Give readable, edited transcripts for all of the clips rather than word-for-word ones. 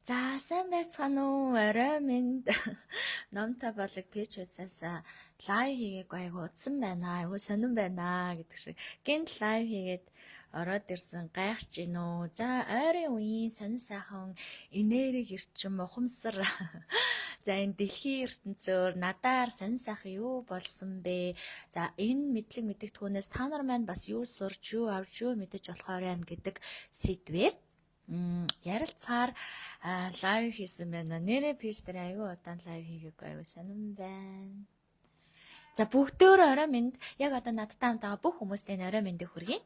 За сайн байцгаана уу? Орой минь номтой болог пэйж үзээс лайв хийгээг айгу удсан байна. Айгу сонирн байна гэдэг шиг. Гэнт лайв хийгээд ороод ирсэн гайхаж гин үү. За ойрын үеийн сонин сайхан энерги эрчим ухамсар. За энэ дэлхийн ертөнцөөр надаар сонин сайхан юу болсон бэ? За энэ мэдлэг мэдэгдэхүүнээс та нар маань бас юу сурч, юу авч, юу мэдэж болохоор байна гэдэг сэдвээр ярилцахаар лайв хийсэн байна. Нэрээ пэйж дээр аягүй удаан лайв хийгээгүй аягүй сонирн байна. За бүгдөө орой минь яг одоо надтай хамтаа бүх хүмүүстээ орой минь хүргэе.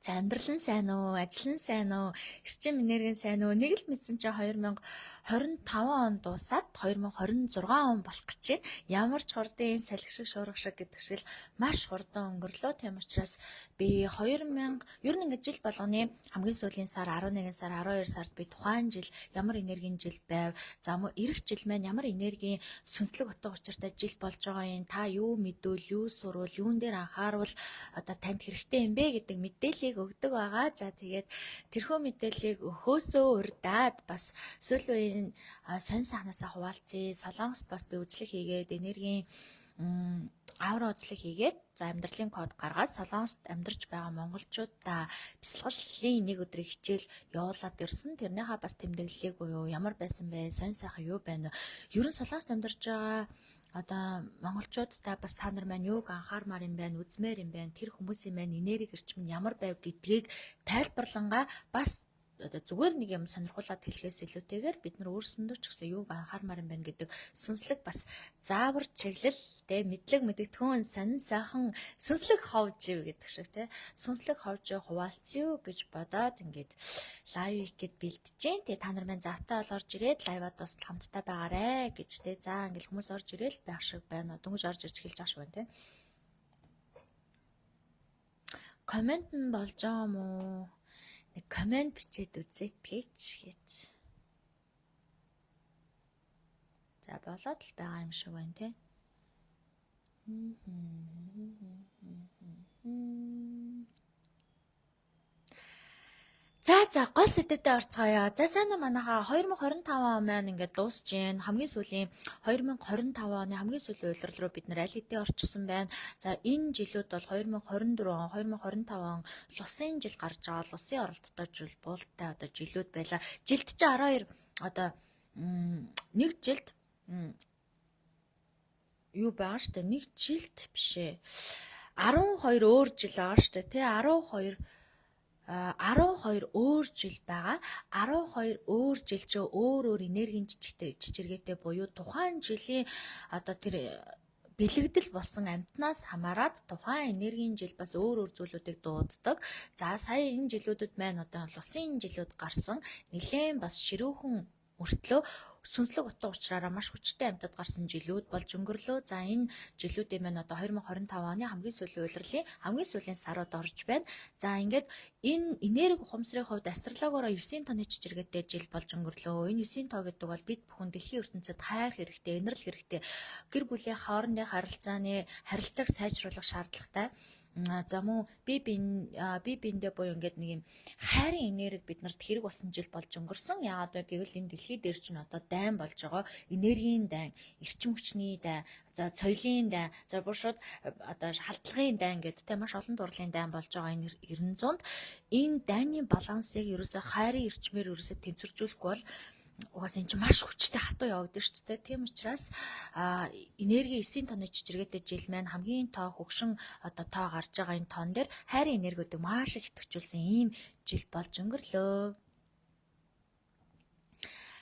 За амьдрал нь сайн уу, ажил нь сайн уу, эрчим энерги нь сайн уу? Нэг л мэдсэн чинь 2025 он дуусаад 2026 он болох гэж байна. Ямар ч хурдан салхи шиг шуурга шиг гэдэг шиг маш хурдан өнгөрлөө. Тийм учраас би 2000 ер нь ингээд жил болгоны хамгийн сүүлийн сар 11 сар 12 сард би тухайн жил ямар энергийн жил байв. За мөн эх жил маань ямар энергийн сүнслэг утга учиртай жил болж байгаа юм. Та юу мэдвэл, юу сурвал, юун дээр анхаарвал одоо танд хэрэгтэй юм бэ гэдэг мэдээлэл өгдөг байгаа. За тэгээд тэрхүү мэдээллийг өхөөсөө урдаад бас сүүлийн үеийн сонь сайхнасаа хуваалцъя. Солонгост бас би үзлэг хийгээд энергийн авра үзлэг хийгээд за амьдралын код гаргаад Солонгост амьдарч байгаа монголчуудаа бясалгалын нэг өдрийн хичээл явуулаад ирсэн. Тэрнийхээ бас тэмдэглэлийг буюу ямар байсан бэ? Сонь сайхан юу байна? Ер нь Солонгост амьдарч байгаа одоо монголчуудтай бас та нар маань юуг анхаармаар юм байна, үзмээр юм байна, тэр хүмүүсийн маань энерги эрчим нь ямар байв гэдгийг тайлбарлангаа бас одоо зүгээр нэг юм сонирхуулаад хэлэхээс илүүтэйгээр бид нар өөрсөндөө ч гэсэн юуг анхаармаар юм байна гэдэг сүнслэг бас заавар чиглэл тэ мэдлэг мэдэгдэхүүн сонин сайхан сүнслэг ховж ив гэдэг шиг тэ сүнслэг ховж хуваалцъя гэж бодоод ингээд лайв хийх гээд бэлдэж जैन. Тэгээ та нар маань завтаа бол орж ирээд лайвад тусал хамтдаа байгаарэ гэж тэ за ингээд хүмүүс орж ирээл байх шиг байна. Дөнгөж орж ирж хэлж байгаа шиг байна тэ. Комент нь болж байгаа юм уу? Нэг комент бичээд үзээ пэйж гэж. За болоод л байгаа юм шиг байна те. За гол сэдвүүдэд орцгоё. За сайн уу манайхаа 2025 он маань ингээд дуусж гин. Хамгийн сүүлийн 2025 оны хамгийн сүүлийн улирал руу бид нэр аль хэдийн орчихсон байна. За энэ жилүүд бол 2024 он, 2025 он лусын жил гарч байгаа. Лусын оролттой жил буултай одоо жилүүд байла. Жилд чи 12 одоо нэг жилд юу байгаа штэ. Нэг жилд бишээ. 12 өөр жил байгаа штэ. Тэ 12 өөр жил байгаа. 12 өөр жил чи өөр энергийн чичиргээтэй буюу тухайн жилийн одоо тэр бэлэгдэл болсон амьтнаас хамаарат тухайн энергийн жил бас өөр зүйлүүдийг дууддаг. За сая энэ жилүүдэд маань одоо лусын жилүүд гарсан. Нилээн бас ширүүхэн мөртлөө сүнслэг утга учраараа маш хүчтэй амьтад гарсан жилүүд болж өнгөрлөө. За энэ жилүүдийн маань одоо 2025 оны хамгийн сүүлийн улирлын хамгийн сүүлийн сарууд орж байна. За ингээд энэ энерги ухамсарын хувьд астрологиороо 9 тооны чичиргээтэй жил болж өнгөрлөө. Энэ 9 тоо гэдэг бол бид бүхэн дэлхийн ертөнцид хайр хэрэгтэй, инэрл хэрэгтэй, гэр бүлийн хоорондын харилцааг сайжруулах шаардлагатай. За мөн би биэндээ буюу ингээд нэг юм хайрын энерги биднэрт хэрэг болсон жил болж өнгөрсөн. Яагаад вэ гэвэл энэ дэлхий дээр чинь одоо дайн болж байгаа. Энергийн дайн, эрчим хүчний дайн, за соёлын дайн, за бушууд одоо халдлагын дайн гэдэг тэ маш олон дурлалын дайн болж байгаа энэ 900-д энэ дайны балансыг ерөөсөө хайрын эрчмээр ерөөсөө тэнцвэржүүлэхгүй бол угаас энэ чинь маш хүчтэй хатуу явагдаж шүү дээ. Тийм учраас энерги 9 тонны чичиргээтэй жил маань хамгийн тоо хөгшин одоо тоо гарч байгаа энэ тон дээр хайрын энергиудыг маш их идэвхжүүлсэн ийм жил болж өнгөрлөө.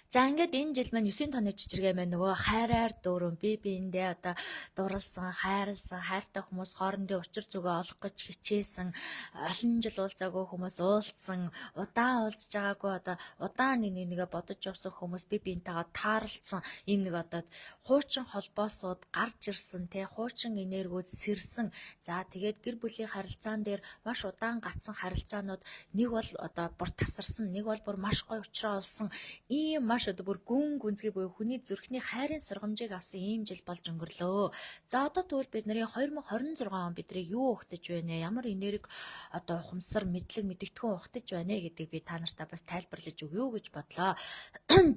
За ингээд энэ жил маань 9 тонны чичиргээ маань нөгөө хайраар дөрөв биендээ одоо дурлсан, хайрлсан, хайртай хүмүүс хоорондын учир зүгээ олох гэж хичээсэн, олон жил уулзаагүй хүмүүс уулзсан, удаан уулзж байгаагүй одоо удаан нэгээ бодож явсан хүмүүс биентэйгээ таарлцсан, ийм нэг одоо хуучин холбоосууд гарч ирсэн, тэ хуучин энергиуд сэрсэн. За тэгээд гэр бүлийн харилцаан дээр маш удаан гацсан харилцаанууд нэг бол одоо бүр тасарсан, нэг бол бүр маш гоё уулзраа олсон. Ийм маш одоо бүр гүн гүнзгий буюу хүний зүрхний хайрын сургамжийг авсан ийм жил болж өнгөрлөө. За одоо тэгвэл бидний 2026 он бидрийг юу ухтаж байна вэ? Ямар энерги одоо ухамсар, мэдлэг, мэдгэдэгхэн ухтаж байна гэдгийг би та нартай бас тайлбарлаж өгье гэж бодлоо.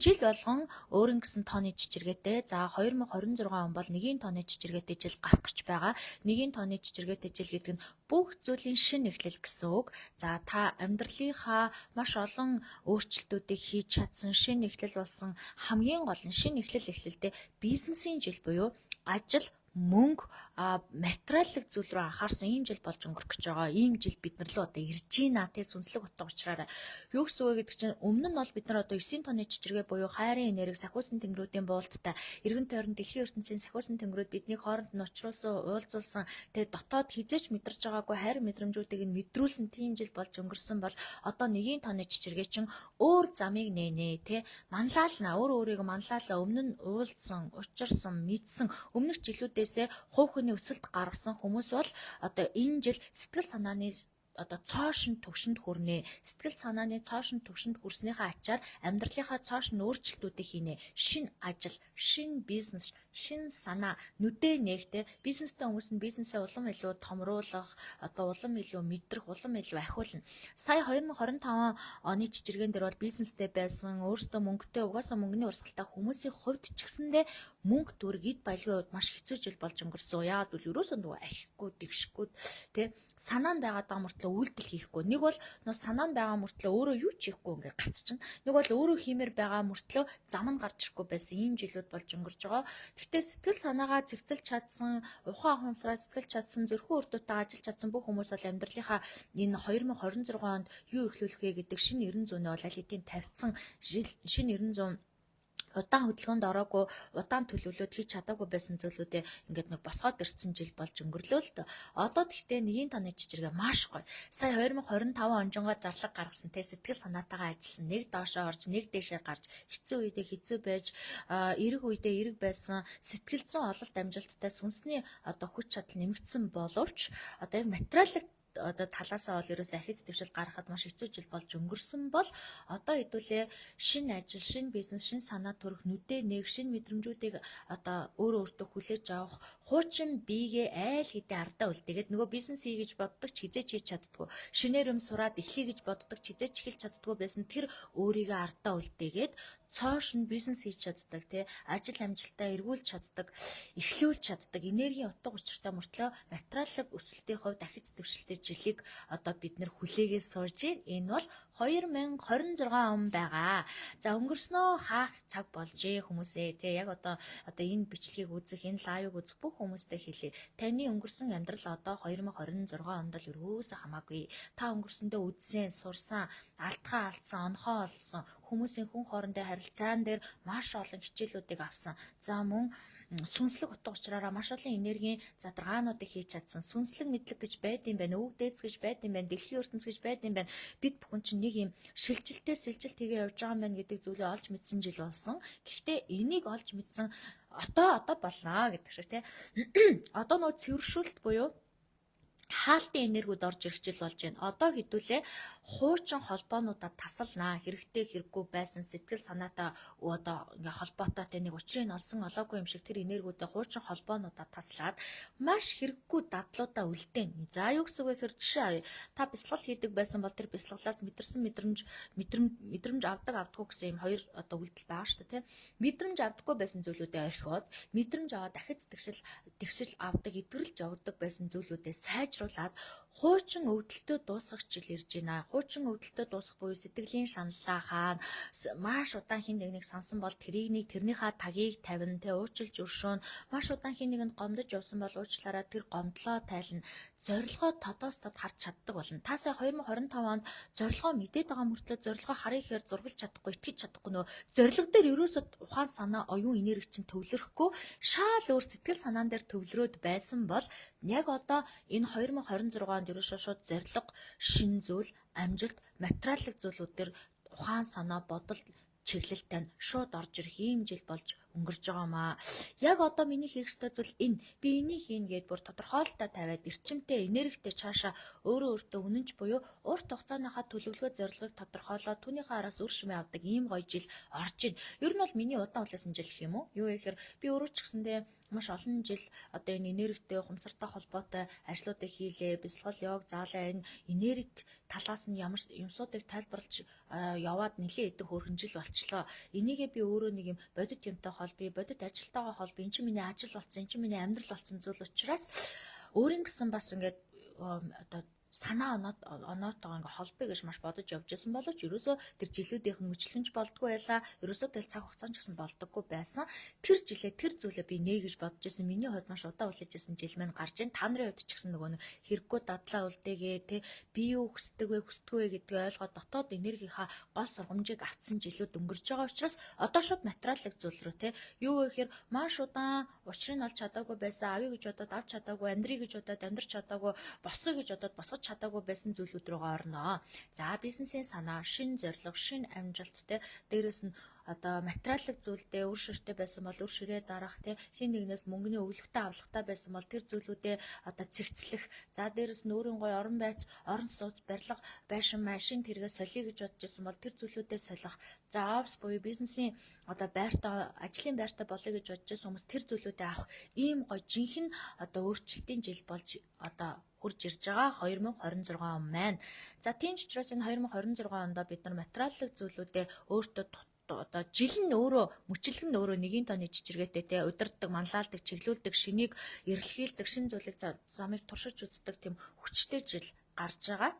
Жил болгон өөрийн гэсэн тооны чичиргээтэй. За 2026 он бол 1 тооны чичиргээтэй жил гарах гэж байгаа. 1 тооны чичиргээтэй жил гэдэг нь бүх зүйлийн шин эхлэл гэсэн үг. За та амьдралынхаа маш олон өөрчлөлтүүдийг хийж чадсан, шин эхлэл болсон хамгийн гол нь шин эхлэлтэй бизнесийн жил буюу ажил, мөнгө, материаллык зүйл рүү анхаарсан ийм жил болж өнгөрөх гэж байгаа. Ийм жил бид нар л одоо ирж байна. Тэ сүнслэг утга учраараа. Юу гэсэн үг гэдэг чинь өмнө нь бол бид нар одоо 9 тонны чичиргээ буюу хайрын энерги сахиусан тэнгэрүүдийн буулттай эргэн тойрон дэлхийн ертөнцийн сахиусан тэнгэрүүд бидний хооронд нь уулзуулсан тэ дотоод хизээч мэдэрч байгаагүй хайр мэдрэмжүүдийг нь мэдрүүлсэн тийм жил болж өнгөрсөн бол одоо 1 тонны чичиргээ чинь өөр замыг нэнэ тэ манлайлна өөрийгөө манлайлаа өмнө нь уулзсан, учирсан, мэдсэн өмнөх жилүүдээсээ хувь хүний өсөлт гаргасан хүмүүс бол одоо энэ жил сэтгэл санааны одоо цоошин төвшөнд хүрнэ. Сэтгэл санааны цоошин төвшөнд хүрснийхээ ачаар амьдралынхаа цоошин өөрчлөлтүүдийг хийнэ. Шин ажил, шин бизнес, шин санаа нүдэ нэгтэй бизнестэй хүмүүс нь бизнесээ улам илүү томруулах, одоо улам илүү мэдрэх, улам илүү ахиулна. Сая 2025 оны чичиргэн дээр бол бизнестэй байсан, өөртөө мөнгөтэй угаасаа мөнгөний урсгалтай хүмүүсийн хувьд ч гэсэндээ мөнгө төгрөг эд баялагын хувьд маш хэцүү жил болж өнгөрсөн. Яагаад гэвэл ерөөсөө нөгөө ахихгүй, дэвшихгүй тий санаа нь байгаа даа мөртлөө үйлдэл хийхгүй. Нэг бол нөө санаа нь байгаа мөртлөө өөрөө юу ч хийхгүй ингээ гацчихна. Нэг бол өөрөө хиймээр байгаа мөртлөө зам нь гарч ирэхгүй байсан ийм жилүүд болж өнгөрж байгаа. Гэхдээ сэтгэл санаагаа зэгцэлж чадсан, ухаан ухамсараа сэтгэлж чадсан, зөрхөн үр дүнтэй ажиллаж чадсан бүх хүмүүс бол амьдралынхаа энэ 2026 онд юу эхлүүлэх вэ гэдэг шинэ 900-ны бол аль хэдийн тавьсан шинэ 900 удаан хөдөлгөөнд ороогүй, удаан төлөвлөлт хийж чадаагүй байсан зүйлүүдээ ингээд нэг босгоод ирсэн жил болж өнгөрлөө л дөө. Одоо тэгтээ 1 тонны чичиргээ маш гоё. Сая 2025 онжонгоо зарлаг гаргасан те сэтгэл санаатайгаа ажилласан, нэг доошоо орж, нэг дээшээ гарч, хэцүү үедээ хэцүү байж, эрэг үедээ эрэг байсан, сэтгэл зүйн ололт амжилттай сүнсний одоо хүч чадал нэмэгдсэн боловч одоо яг материалын одоо талаасаа бол ерөөс ахиц дэвшил гаргахад маш хэцүү жил болж өнгөрсөн бол одоо хэдүүлээ шинэ ажил, шинэ бизнес, шинэ санаа төрөх нүдэ нэг шинэ мэдрэмжүүдийг одоо өөртөө хүлээж авах хуучин биегээ айл хэдийн ардаа үлдээгээд нөгөө бизнес хий гэж боддог ч хизээч хийж чаддгүй. Шинээр сураад эхлэе гэж боддог ч хизээч эхэлж чаддгүй байсан тэр өөрийгөө ардаа үлдээгээд цоошин бизнес хийж чаддаг тий ажил амжилтаа эргүүлж чаддаг эхлүүлж чаддаг энергийн утга учиртай мөртлөө материалын өсөлтийн хувьд ахиц дэвшилтэй жилиг одоо бид нэр хүлээгээс сууж байна. Энэ бол 2026 он байгаа. За өнгөрснөө хаах цаг болжээ хүмүүсээ тий яг одоо энэ бичлэгийг үзэх энэ лайвыг үзэх бүх хүмүүстэй хэлье. Таны өнгөрсөн амьдрал одоо 2026 онд л өрөөсө хамаагүй. Та өнгөрсөндөө үзсэн, сурсан, алтхаа алдсан, онхоо олсон хүмүүсийн хүн хоорондын харилцаан дээр маш олон хичээлүүдийг авсан. За мөн сүнслэг утга учраараа маш олон энергийн задаргаануудыг хийж чадсан. Сүнслэг мэдлэг гэж байд юм байна. Өвөг дээдс гэж байд юм байна. Дэлхийн ертөнц гэж байд юм байна. Бид бүхэн чинь нэг юм шилжилтээ сэлжилт хийгээ явж байгаа юм байна гэдэг зүйлээ олж мэдсэн жил болсон. Гэхдээ энийг олж мэдсэн одоо болнаа гэдэг шиг тий. Одоо нөө цэвэршүүлэлт буюу хаалтын энергиуд орж ирэх жил болж байна. Одоо хэдүүлээ хуучин холбоонуудаа тасалнаа. Хэрэгтэй хэрэггүй байсан сэтгэл санаатай одоо ингээ холбоотой нэг учрыг олсон олоогүй юм шиг тэр энергиудаа хуучин холбоонуудаа таслаад маш хэрэггүй дадлуудаа үлдээн. За юу гэсэн үг вэ гэхээр жишээ авъя. Та бясалгал хийдэг байсан бол тэр бясалгалаас мэдэрсэн мэдрэмж авдаггүй гэсэн юм хоёр одоо үйлдэл байгаа шүү дээ, тийм. Мэдрэмж авдаггүй байсан зүйлүүдээ орхиод мэдрэмж аваад дахиж дэвшил авдаг, эдгэрэлж явдаг байсан зүйлүүдээ сайжруулад хуучин өвдөлтөө дуусгах жил ирж байна. Хуучин өвдөлтөө дуусгах буюу сэтгэлийн шаналлаа хаана маш удаан хин нэг сансан бол тэрнийхээ тагийг тавина, тэ уучлж өршөөн. Маш удаан хин нэгэнд гомдож явсан бол уучлаараа тэр гомдлоо тайлна. Зорилгоо тодоос тод харж чаддаг болно. Та сая 2025 онд зорилгоо мэдээд байгаа мөртлөө зорилгоо харъя гэхээр зургалж чадахгүй, итгэж чадахгүй нөө зорилго дээр ерөөсөө ухаан санаа, оюун энерги чинь төвлөрөхгүй, шал өөр сэтгэл санаан дээр төвлөрөөд байсан бол яг одоо энэ 2026 онд ерөөсөө шууд зорилго, шин зүйл, амжилт, материалын зүйлүүдээр ухаан санаа, бодол чиглэлтэй шууд орж ирэх ийм жил болж өнгөрж байгаа маа. Яг одоо миний хийх ёстой зүйл энэ. Би энийг хийн гэдээ бүр тодорхойлолттой тавиад эрчимтэй, энергитэй цаашаа өөртөө үнэнч буюу урт хугацааныхаа төлөвлөгөө зорилгыг тодорхойлоод түүнийхээ араас үр шимээ авдаг ийм гоё жил орж ийн. Ер нь бол миний удаан улаасан жил гэх юм уу? Юу гэхээр би өөрөө ч гэсэндээ маш олон жил одоо энэ энергитэй, ухамсартай холбоотой ажлуудыг хийлээ. Бясалгал, йог, заалаа энэ энерги талаас нь ямар юмсуудыг тайлбарлаж яваад нэлээд идэх хөрхөнжил болчлоо. Энийгээ би өөрөө нэг юм бодит юмтай холбоо, бодит ажилтайгаа холбоо. Энд чинь миний ажил болсон, энд чинь миний амьдрал болсон зүйл учраас өөрийн гэсэн бас ингээд одоо санаа оноотойгоо ингээ холбоё гэж маш бодож явж байсан боловч ерөөсөө тэр жилүүдийнх нь мөчлөнж болдгоо байлаа. Ерөөсөө тэл цаг хугацаанд ч гэсэн болдоггүй байсан. Тэр жилээ тэр зүйлээ би нэ гэж бодож байсан. Миний хувьд маш удаан хүлээж байсан жил маань гарч ийн. Та нарын хувьд ч гэсэн нөгөө нэг хэрэггүй дадлаа үлдээгээ те би юу хүсдэг вэ гэдгээ ойлгоод дотоод энергийнхаа гол сургамжийг авцсан жилүүд өнгөрж байгаа учраас одоо шууд материалын зүйл рүү те юу вэ гэхээр маш удаан учрыг олж чадаагүй байсан. Авъя гэж бодоод авч чадаагүй, амьдрий гэж бодоод амьдрч чадаагүй, босгоё гэж бодоод босгож чадаагүй байсан зүйлүүд рүүгээ орноо. За бизнесийн санаа, шин зорилго, шин амжилттай дээрэс нь одоо материалын зүйлдээ үр ширтэй байсан бол үр ширээ дарах те хин нэгнээс мөнгөний өвлөгтэй авлахтай байсан бол тэр зүйлүүдээ одоо цэгцлэх. За дээрэс нь өөрийн гой орон байц, орон сууц, барилга, байшин, машин тэргээ солиё гэж бодож байсан бол тэр зүйлүүдээ солих. За офс буюу бизнесийн одоо байртаа ажлын байртаа болоё гэж бодож байсан хүмүүс тэр зүйлүүдээ авах ийм гой жинхэнэ одоо өөрчлөлтийн жил болж одоо хурж ирж байгаа 2026 он маань. За тийм ч учраас энэ 2026 онд бид нар материалын зүйлүүдээ өөртөө одоо жил нь өөрөө мөчлөг нь өөрөө нэгin тооны жижигтэй те удирддаг, манлайлдаг, чиглүүлдэг, шинийг эрэлхийлдэг, шин зүйлийг замыг туршиж үздэг тийм хүчтэй жил гарч байгаа.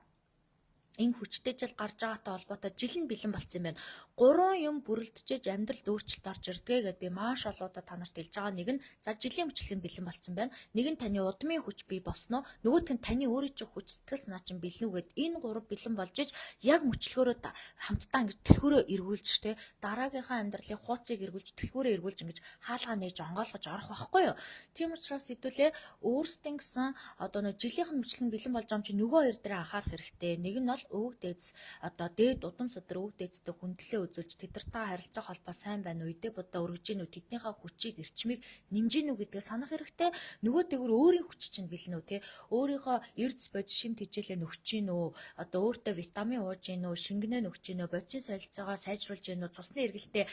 Энэ хүчтэй жил гарч байгаатай холбоотой жил нь бэлэн болсон юм байна. 3 юм бүрэлдэжээж амьдралд өөрчлөлт орж ирдэг гэдээ би маш олоодаа та нарт хэлж байгаа. Нэг нь за жилийн хүчлэг бэлэн болсон байна. Нэг нь таны удмын хүч бий босноо. Нөгөөх нь таны өөрийн чих хүч сэтгэл санаа чинь бэлэн үгээд энэ 3 бэлэн болж иж яг мөчлөгөөрөө хамтдаа ингэж төлхөөрөө эргүүлж штэ дараагийнхаа амьдралын хууцыг эргүүлж төлхөөрөө эргүүлж ингэж хаалгаа нээж онгойлгож орох байхгүй юу? Тийм учраас хэдүүлээ өөрсдийн гэсэн одоо нэг жилийнх нь мөчлөг бэлэн болж байгаа юм чи нөгөө хоёр дээр анхаарах хэрэгтэй. Нэг нь өвөг дээдс одоо дээд удам судар өвөг дээдстэй хүндлээ үзүүлж тэдэртэй харилцаа холбоо сайн байна уу, эдээ бодоо өргөж гин үү, тэднийхээ хүчийг эрчмийг нэмж гин үү гэдгээ санах хэрэгтэй. Нөгөө дээгүүр өөрийн хүч чинь бэлэн үү те өөрийнхөө эрдэс бодис шим тэжээлээ нөхч гин үү, одоо өөртөө витамин ууж гин үү, шингэнэ нөхч гин үү, бодисын солилцоогоо сайжруулж гин үү, цусны эргэлтээ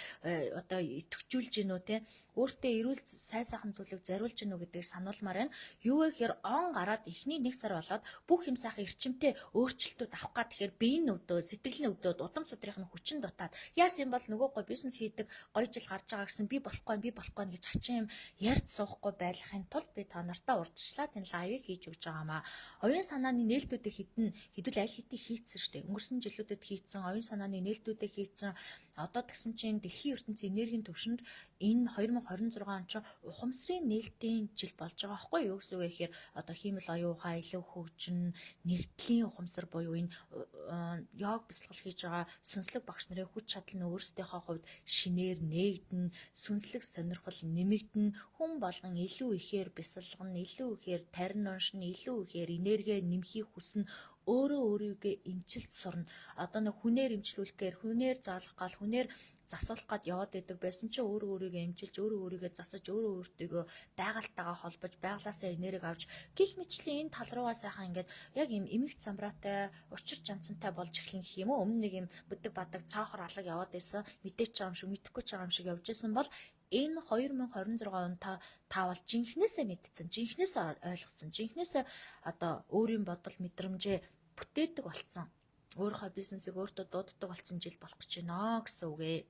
одоо идэвхжүүлж гин үү те өөртөө эрүүл сайхан зүйлийг зориулж гинүү гэдгийг сануулмаар байна. Юу вэ гэхээр он гараад эхний 1 сар болоод бүх юм сайхан эрчимтэй өөрчлөлтүүд авах гад тэгэхээр биеийн өвдөө, сэтгэлийн өвдөө, удам судрынх нь хүчин дутаад яасан бол нөгөө гой бизнес хийдэг гоё жил гарч байгаа гэсэн би болохгүй гэж хачин юм ярьж суухгүй байхын тулд би та нартаа урдчлаад энэ лайвыг хийж өгч байгаамаа. Оюун санааны нээлтүүдийг хэдүүл аль хэдийн хийцэн штэ. Өнгөрсөн жилүүдэд хийцэн оюун санааны нээлтүүдийг хийцэн Одоо тэгсэн чинь дэлхийн ертөнцийн энергийн түвшинд энэ 2026 он ч ухамсарын нээлтийн жил болж байгаа байхгүй юу гэсэн үг гэхээр одоо хиймэл оюун ухаан илүү хөгжин нэгдлийн ухамсар буюу энэ йог бясалгал хийж байгаа сүнслэг багш нарын хүч чадал нь өөрсдийнхөө хувьд шинээр нээгдэн сүнслэг сонирхол нэмэгдэн хүн болгон илүү ихээр бясалгана илүү ихээр тарин уншин илүү ихээр энерги нэмхийг хүснэ өөрөө өөрийгөө эмчилж сурна. Одоо нэг хүнээр эмчлүүлэхээр хүнээр заалах гал хүнээр засуулах гад яваад идэг байсан чи өөрөө өөрийгөө эмчилж өөрөө өөрийгөө засаж өөрөө өөртөө байгальтайгаа холбож байглаасаа энерги авч гих мэтчлийн энэ тал руугаа сайхан ингээд яг юм эмэгт самбраатай учир жанцантай болж эхлэн гэх юм уу өмнө нэг юм бүдэг бадаг цаахар алга яваад байсан мэдээч байгаа юм шиг мэдэхгүй байгаа юм шиг явж исэн бол энэ 2026 он та бол жинхнээсээ мэдсэн жинхнээсээ ойлгосон жинхнээсээ одоо өөрийн бодол мэдрэмжээ бүтээдэг болцсон. Өөрийнхөө бизнесийг өөртөө дууддаг болсон жил болох гэж байна гэсэн үг ээ.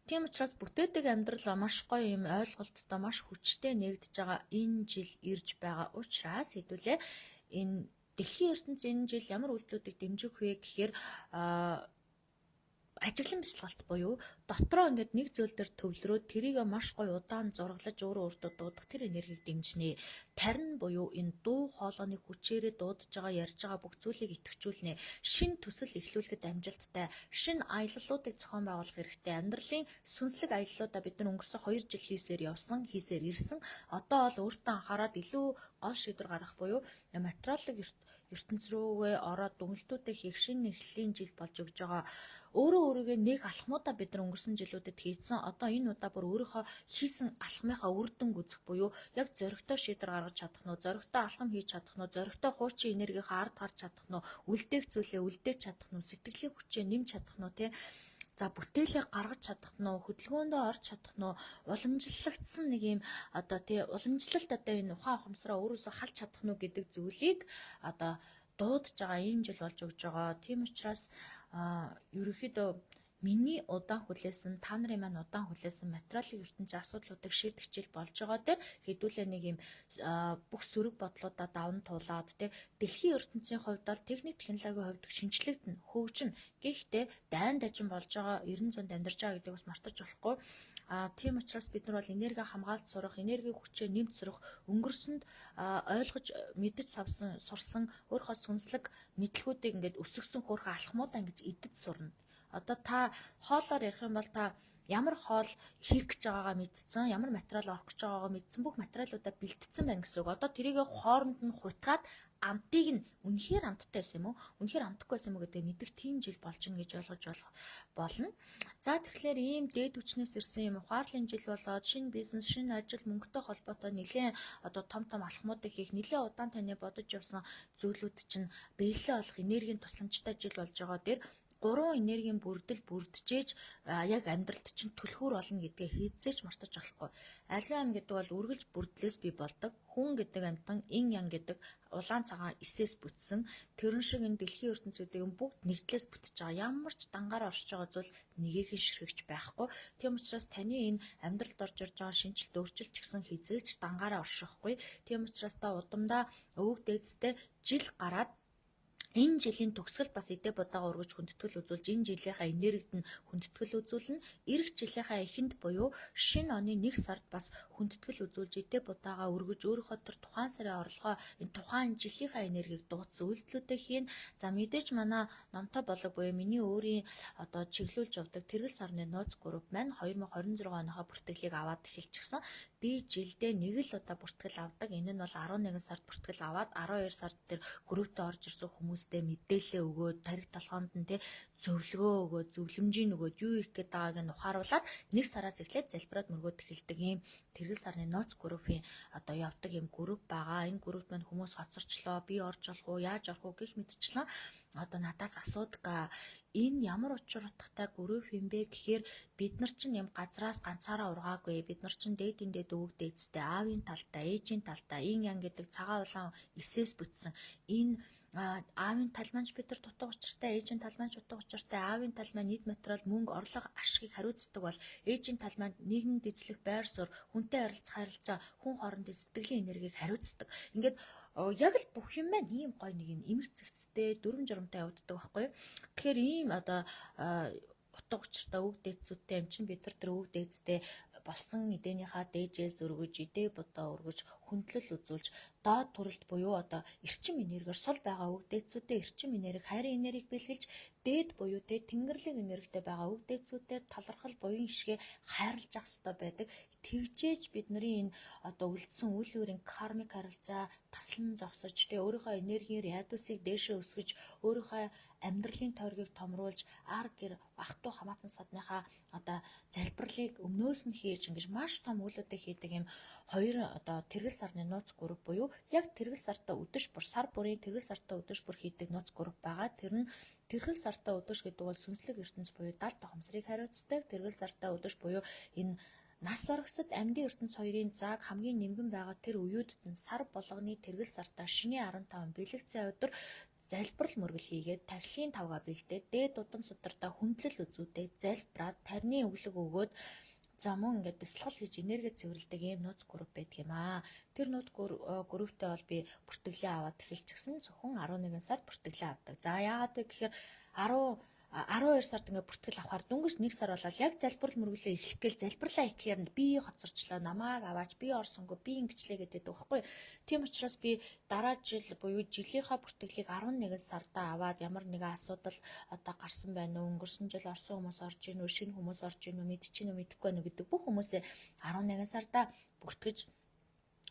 Тийм учраас бүтээдэг амьдрал маш гоё юм ойлголттой маш хүчтэй нэгдэж байгаа энэ жил ирж байгаа учраас хэдүүлээ энэ дэлхийн ертөнцийн энэ жил ямар үйлдэлүүдийг дэмжих вэ гэхээр ажиглан бясалгалт буюу дотроо ингээд нэг зүйл дээр төвлөрөөд тэрийг маш гоё удаан зураглаж өөрөө өөртөө дуудах тэр энергийг дэмжинэ. Тарин буюу энэ дуу хоолойны хүчээрээ дуудаж байгаа ярьж байгаа бүх зүйлийг идэвхжүүлнэ. Шин төсөл эхлүүлэхэд амжилттай, шин аяллуудыг зохион байгуулах хэрэгтэй. Амьдралын сүнслэг аяллуудаа бид нар өнгөрсөн 2 жил хийсээр ирсэн. Одоо бол өөртөө анхаарал илүү гол шийдвэр гаргах буюу материалын ертөнц рүүгээ ороод дүнэлтүүдээ хийх шин эхлэлийн жил болж өгж байгаа. Өөрөө өөрийгөө нэг алхмуудаа бид нар өнгөрсөн жилүүдэд хийцэн. Одоо энэ удаа бүр өөрийнхөө хийсэн алхмынхаа үр дүнг үзэх буюу яг зоригтой шийдвэр гаргаж чадах нь, зоригтой алхам хийж чадах нь, зоригтой хуучин энергийнхаа ард гарч чадах нь, үлдээх зүйлээ үлдээж чадах нь, сэтгэлийн хүчээ нэмж чадах нь тий. За бүтээлээ гаргаж чадах нь, хөдөлгөөндөө орж чадах нь, уламжлалагдсан нэг юм одоо тий уламжлалт одоо энэ ухаан ухамсараа өөрөөсөө халж чадах нь гэдэг зүйлийг одоо дуудаж байгаа ийм жил болж өгж байгаа. Тийм учраас ерөнхийдөө миний удаан хүлээсэн, та нарын маань удаан хүлээсэн материалын ертөнцийн асуудлуудыг шийдэх жил болж байгаа дээр хэдүүлээ нэг юм бүх сөрөг бодлуудаа даван туулаад тий дэлхийн ертөнцийн хувьд бол техник технологийн хувьд шинжлэгдэн хөгжин гэхдээ дайн дажин болж байгаа 90 зуунд амьдарч байгаа гэдгийг бас мартаж болохгүй. Тийм учраас бид нар бол энерги хамгаалт сурах, энерги хүчээ нэмж сурах, өнгөрсөнд ойлгож мэдэж сурсан өөрийнхөө сүнслэг мэдлгүүдийг ингээд өсгсөн хөөрхөн алхмуудаа ингэж идэж сурна. Одоо та хоолоор ярих юм бол та ямар хоол хийх гэж байгаагаа мэдсэн, ямар материал орох гэж байгаагаа мэдсэн, бүх материалуудаа бэлтгэсэн байна гэсэн үг. Одоо тэрийг хооронд нь хутгаад амтыг нь үнэхээр амттай байсан юм уу? Үнэхээр амтгүй байсан юм уу гэдэг мэдэх тийм жил болчихно гэж ойлгож болно. За тэгэхээр ийм дээд хүчнээс ирсэн юм ухаарлын жил болоод шинэ бизнес, шинэ ажил, мөнгөтэй холбоотой нэлээд одоо том алхмуудыг хийх, нэлээд удаан таны бодож явсан зүйлүүд чинь биелэлээ олох энергийн тусламжтай жил болж байгаа дээр 3 энергийн бүрдэл бүрдчихэж яг амьдралд чинь түлхүүр болно гэдгээ хийцээч мартаж болохгүй. Аливаа ам гэдэг бол үргэлж бүрдлээс бий болдог. Хүн гэдэг амьтан ин ян гэдэг улаан цагаан эсээс бүтсэн. Тэрэн шиг энэ дэлхийн ертөнцүүдийг бүгд нэгдлээс бүтэж байгаа. Ямар ч дангаар оршиж байгаа зүйл нэгийг ширхэгч байхгүй. Тийм учраас таны энэ амьдралд орж ирж байгаа шинжилт өөрчлөлт гэсэн хизээч дангаараа оршихгүй. Тийм учраас та удамдаа өвөг дээдстэй жил гараад энэ жилийн төгсгөл бас эдээ бодаага өргөж хүндэтгэл үзүүлж энэ жилийнхаа энергид нь хүндэтгэл үзүүлнэ. Ирэх жилийнхаа эхэнд буюу шинэ оны 1 сард бас хүндэтгэл үзүүлж эдээ бодаага өргөж өөрийнхөө тэр тухайн сарын орлогоо энэ тухайн жилийнхаа энергийг дуудсан үйлдэлүүдээ хийн. За мэдээж манай номтой болог буюу миний өөрийн одоо чиглүүлж явдаг тэргэл сарны нууц групп маань 2026 оныхоо бүртгэлийг аваад эхэлчихсэн. Би жилдээ нэг л удаа бүртгэл авдаг. Энэ нь бол 11 сард бүртгэл аваад 12 сард тэр группт орж ирсэн хүмүүстэй мэдээлэл өгөөд тарих толгоонд нь зөвлөгөө өгөөд зөвлөмжийн өгөөд юу их гээд байгааг нь ухааруулад 1 сараас эхлээд залбираад мөргөөд эхэлдэг ийм тэргэл сарны нууц группийн одоо явдаг ийм групп байгаа. Энэ группт маань хүмүүс хоцорчлоо, би орж олох уу, яаж орох уу гэх мэтчлэн одоо надаас асуудаг. Энэ ямар учир утгатай групп юм бэ гэхээр бид нар чинь юм газраас ганцаараа ургаагүй. Бид нар чинь дээдийн дээд өвөг дээдстэй аавын талтай, ээжийн талтай, ин ян гэдэг цагаан улаан эсээс бүтсэн. Энэ аавын тал маань бид нар дутуу учиртай, ээжийн тал маань дутуу учиртай, аавын тал маань нийт материал, мөнгө, орлого, ашгийг хариуцдаг бол ээжийн тал маань нийгэм дэвшлэх, байр суурь, хүнтэй харилцаа, хүн хоорондын сэтгэлийн энергийг хариуцдаг. Ингээд яг л бүх юм маань ийм гоё нэг юм эмэг цэгцтэй, дүрм журамтай явагддаг байхгүй юу? Тэгэхээр ийм одоо утга учиртай үг дээдсүүдтэй юм чинь бид нар тэр үг дээдстэй болсон эдээнийхээ дээжээс өргөж, эдээ бодоо өргөж, хүндлэл үзүүлж, доод төрөлт буюу одоо эрчим энергиор сул байгаа үг дээдсүүдтэй эрчим энерги, хайрын энергийг бэлгэлж, дээд буюу тэнгэрлэг энергитэй байгаа үг дээдсүүдэд талархал буян хишгээ хайрлаж ах хэрэгтэй байдаг. Тэгжээж бидний энэ одоо үлдсэн үйл өөрийн кармик харилцаа таслан зогсож, өөрийнхөө энергийн радиусыг дээшээ өсгөж, өөрийнхөө амьдралын тойргийг томруулж, ар гэр ах トゥ хамаатан садныхаа одоо залбирлыг өмнөөс нь хийж ингэж маш том үйлүүдийг хийдэг юм хоёр одоо тэргэл сарны нууц групп буюу яг тэргэл сартаа өдөш бүр сар бүрийн тэргэл сартаа өдөш бүр хийдэг нууц групп байгаа. Тэр нь тэргэл сартаа өдөш гэдэг бол сүнслэг ертөнц буюу 70 тохомсрыг хариуцдаг. Тэргэл сартаа өдөш буюу энэ нас оргисод амьдын ертөнц хоёрын зааг хамгийн нэмгэн байгаа тэр үеүдд нь сар болгоны тэргэл сартаа шинэ 15 бэлэгцээ өдөр залбирал мөргөл хийгээд тахилын тавга бэлдээд дээд удан сударта хүндлэл үзүүдэд залбираад тарны өглөг өгөөд за мөн ингээд бясалгал хийж энерги цэвэрлдэг юм нууц групп байдаг юм аа. Тэр нууц групптэй бол би бүртгэлээ аваад эхэлчихсэн. Зөвхөн 11 сард бүртгэлээ авдаг. За яагаад вэ гэхээр 12 сард ингээд бүртгэл авахаар дөнгөж 1 сар болоод яг залбирал мөргөлөө эхлэх гээл залбирлаа ихлээр би хоцорчлоо намааг аваач би орсонгүй би ингэчлээ гэдэг байхгүй. Тийм учраас би дараа жил буюу жилийнхаа бүртгэлийг 11 сарда аваад ямар нэгэн асуудал одоо гарсан байна уу, өнгөрсөн жил орсон хүмүүс орж ийн үү, шинэ хүмүүс орж ийн үү, мэдчихэв үү, мэдэхгүй байна уу гэдэг бүх хүмүүсээ 11 сарда бүртгэж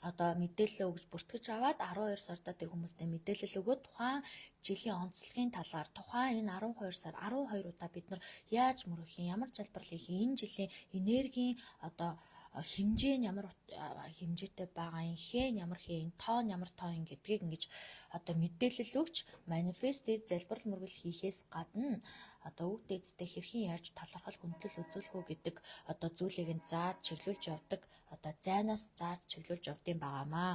одоо мэдээлэл өгж бүртгэж аваад 12 сарда тэр хүмүүстээ мэдээлэл өгөөд тухайн жилийн онцлогийн талаар тухайн энэ 12 сар 12 удаа бид нар яаж мөрөх юм, ямар залбирал хийх юм, энэ жилийн энергийн одоо хэмжээ нь ямар хэмжээтэй байгаа юм, хэн ямар хэн, тоон ямар тоон гэдгийг ингэж одоо мэдээлэл өгч манифест залбирал мөргөл хийхээс гадна одоо үг дээдстэй хэрхэн яаж талархал хүндлэл үзүүлэх үү гэдэг одоо зүйлийг нь зааж чиглүүлж явдаг одоо зайнаас зааж чиглүүлж явдсан байгаамаа.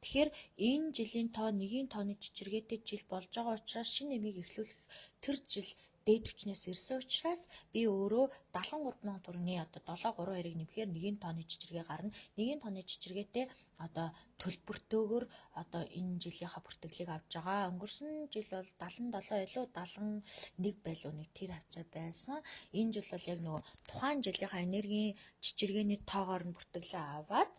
Тэгэхээр энэ жилийн тоо нэгийн тооны чичиргээтэй жил болж байгаа учраас шинэ нэмийг эхлүүлэх тэр жил дээд хүчнээс ирсэн учраас би өөрөө 73,000 төгрөгийн одоо 732-ыг нэмэхээр нэгийн тооны чичиргээ гарна. Нэгийн тооны чичиргээтэй одоо төлбөртөөгөр одоо энэ жилийнхаа бүртгэлийг авч байгаа. Өнгөрсөн жил бол 77 илүү 71 байлуу нэг тэр хавцаа байсан. Энэ жил бол яг нөгөө тухайн жилийнхаа энергийн чичиргээний тоогоор нь бүртгэлээ аваад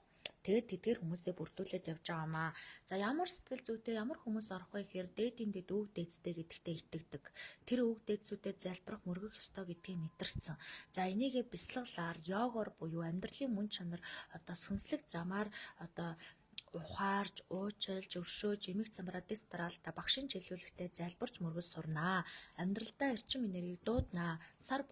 тэгээд тэдгээр хүмүүсээ бүрдүүлээд явж байгаамаа. За ямар сэтгэл зүйтэй ямар хүмүүс орох вэ гэхээр дээдийн дэд үг дээдстэй гэдэгтээ итгэдэг. Тэр үг дээдсүүдэд залбирах мөргөх ёстой гэдгийг мэдэрсэн. За энийгээ бясалгалаар йогоор буюу амьдралын мөн чанар одоо сүнслэг замаар одоо ухаарж, уучлж, өршөөж, эмэг замраа дистраал та багшин чиглүүлэхдээ залбирч мөргөс сурнаа. Амьдралдаа эрчим энергийг дууднаа. Сар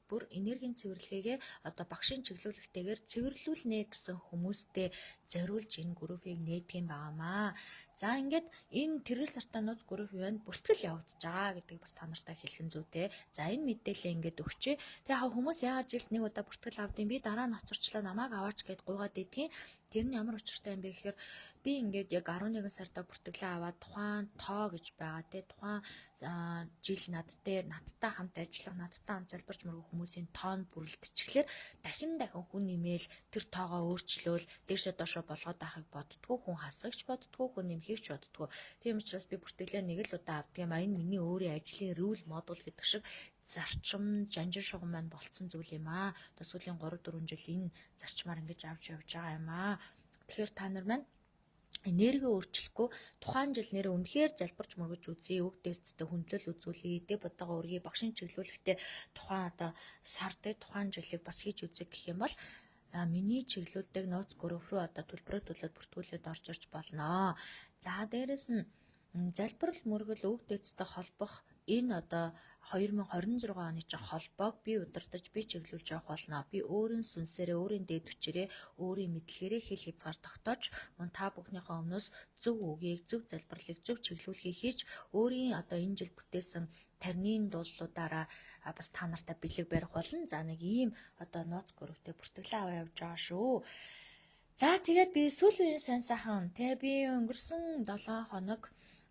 бүр энергийн цэвэрлэгээ одоо багшин чиглүүлэхтэйгээр цэвэрлүүлнэ гэсэн хүмүүстэй зориулж энэ группийг нээдгийм байгаамаа. За ингээд энэ тэргэл сартаа нууц групп байна. Бүртгэл явагдаж байгаа гэдгийг бас та нартай хэлхэн зүйтэй. За энэ мэдээлэл ингээд өгчээ. Тэгээ яг хүмүүс яагаад жилд нэг удаа бүртгэл авдیں۔ Би дараа нь хоцорчлаа намайг аваач гэд гуйгаад идгийн. Тэр нь ямар учиртай юм бэ гэхээр би ингээд яг 11 сарда бүртгэлээ аваад тухайн тоо гэж байгаа те тухайн жил надтай хамт ажиллах надтай хамт залбирч мөргөх хүмүүсийн тоон бүрэлдэчихлээр дахин хүн нэмэл тэр тоогоо өөрчлөөл дээшээ доошоо болгоод авахыг боддгоо, хүн хасгагч боддгоо, хүн нэмхийгч боддгоо. Тийм учраас би бүртгэлээ нэг л удаа авдаг юм. Энэ миний өөрийн ажлын рүүл модуль гэдэг шиг зарчим жанжин шугам маань болцсон зүйл юм аа. Сүүлийн 3-4 жил энэ зарчмаар ингэж авч явж байгаа юм аа. Тэгэхээр та нар маань энерги өөрчлөхгүй тухайн жил нэрээ үнэхээр залбирч мөргөж үзье, үг дээдстэй хүндлэл үзүүлье, эдээ бодоогоо өргөе, багшин чиглүүлэхдээ тухайн одоо сард тухайн жилийг бас хийж үзье гэх юм бол миний чиглүүлдэг нууц групп руу одоо төлбөрөө бүртгүүлээд орж ирж болно. За дээрэс нь залбирал мөргөл үг дээдстэй холбох энэ одоо 2026 оны чинь холбоог би удирдах, би чиглүүлж явах болно. Би өөрийн сүнсээрээ, өөрийн дээд хүчээрээ, өөрийн мэдлэгээрээ хэл хязгаар тогтоож, мөн та бүхнийхээ өмнөөс зөв үгийг, зөв залбирлыг, зөв чиглүүлгийг хийж, өөрийн одоо энэ жил бүтээсэн тарнийн дуулуудаараа бас та нартай бэлэг барих болно. За нэг ийм одоо нууц групптэй бүртгэлээ аваа явж байгаа шүү. За тэгээд би сүүлийн үеийн сайн сайхан би өнгөрсөн 7 хоног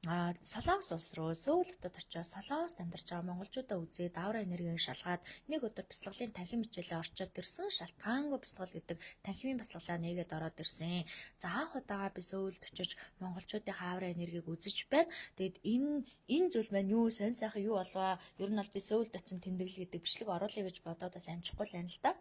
Солонгос улс руу Сөүл хотод очиж Солонгост амьдарч байгаа монголчуудаа үзээд аураа энергийг шалгаад нэг өдөр бяцлаглалын танхим хичээлээ орчоод ирсэн. Шалтгаангүй бяцлал гэдэг танхимын бяцлаглаа нээгээд ороод ирсэн. За анх удаага би Сөүлд очиж монголчуудын аураа энергийг үзэж байна. Тэгэд энэ зүйл маань юу сонь сайхан юу болваа? Ер нь бол би Сөүлд очисон тэмдэглэл гэдэг бичлэг оруулъя гэж бодоод бас амжихгүй л байна л да.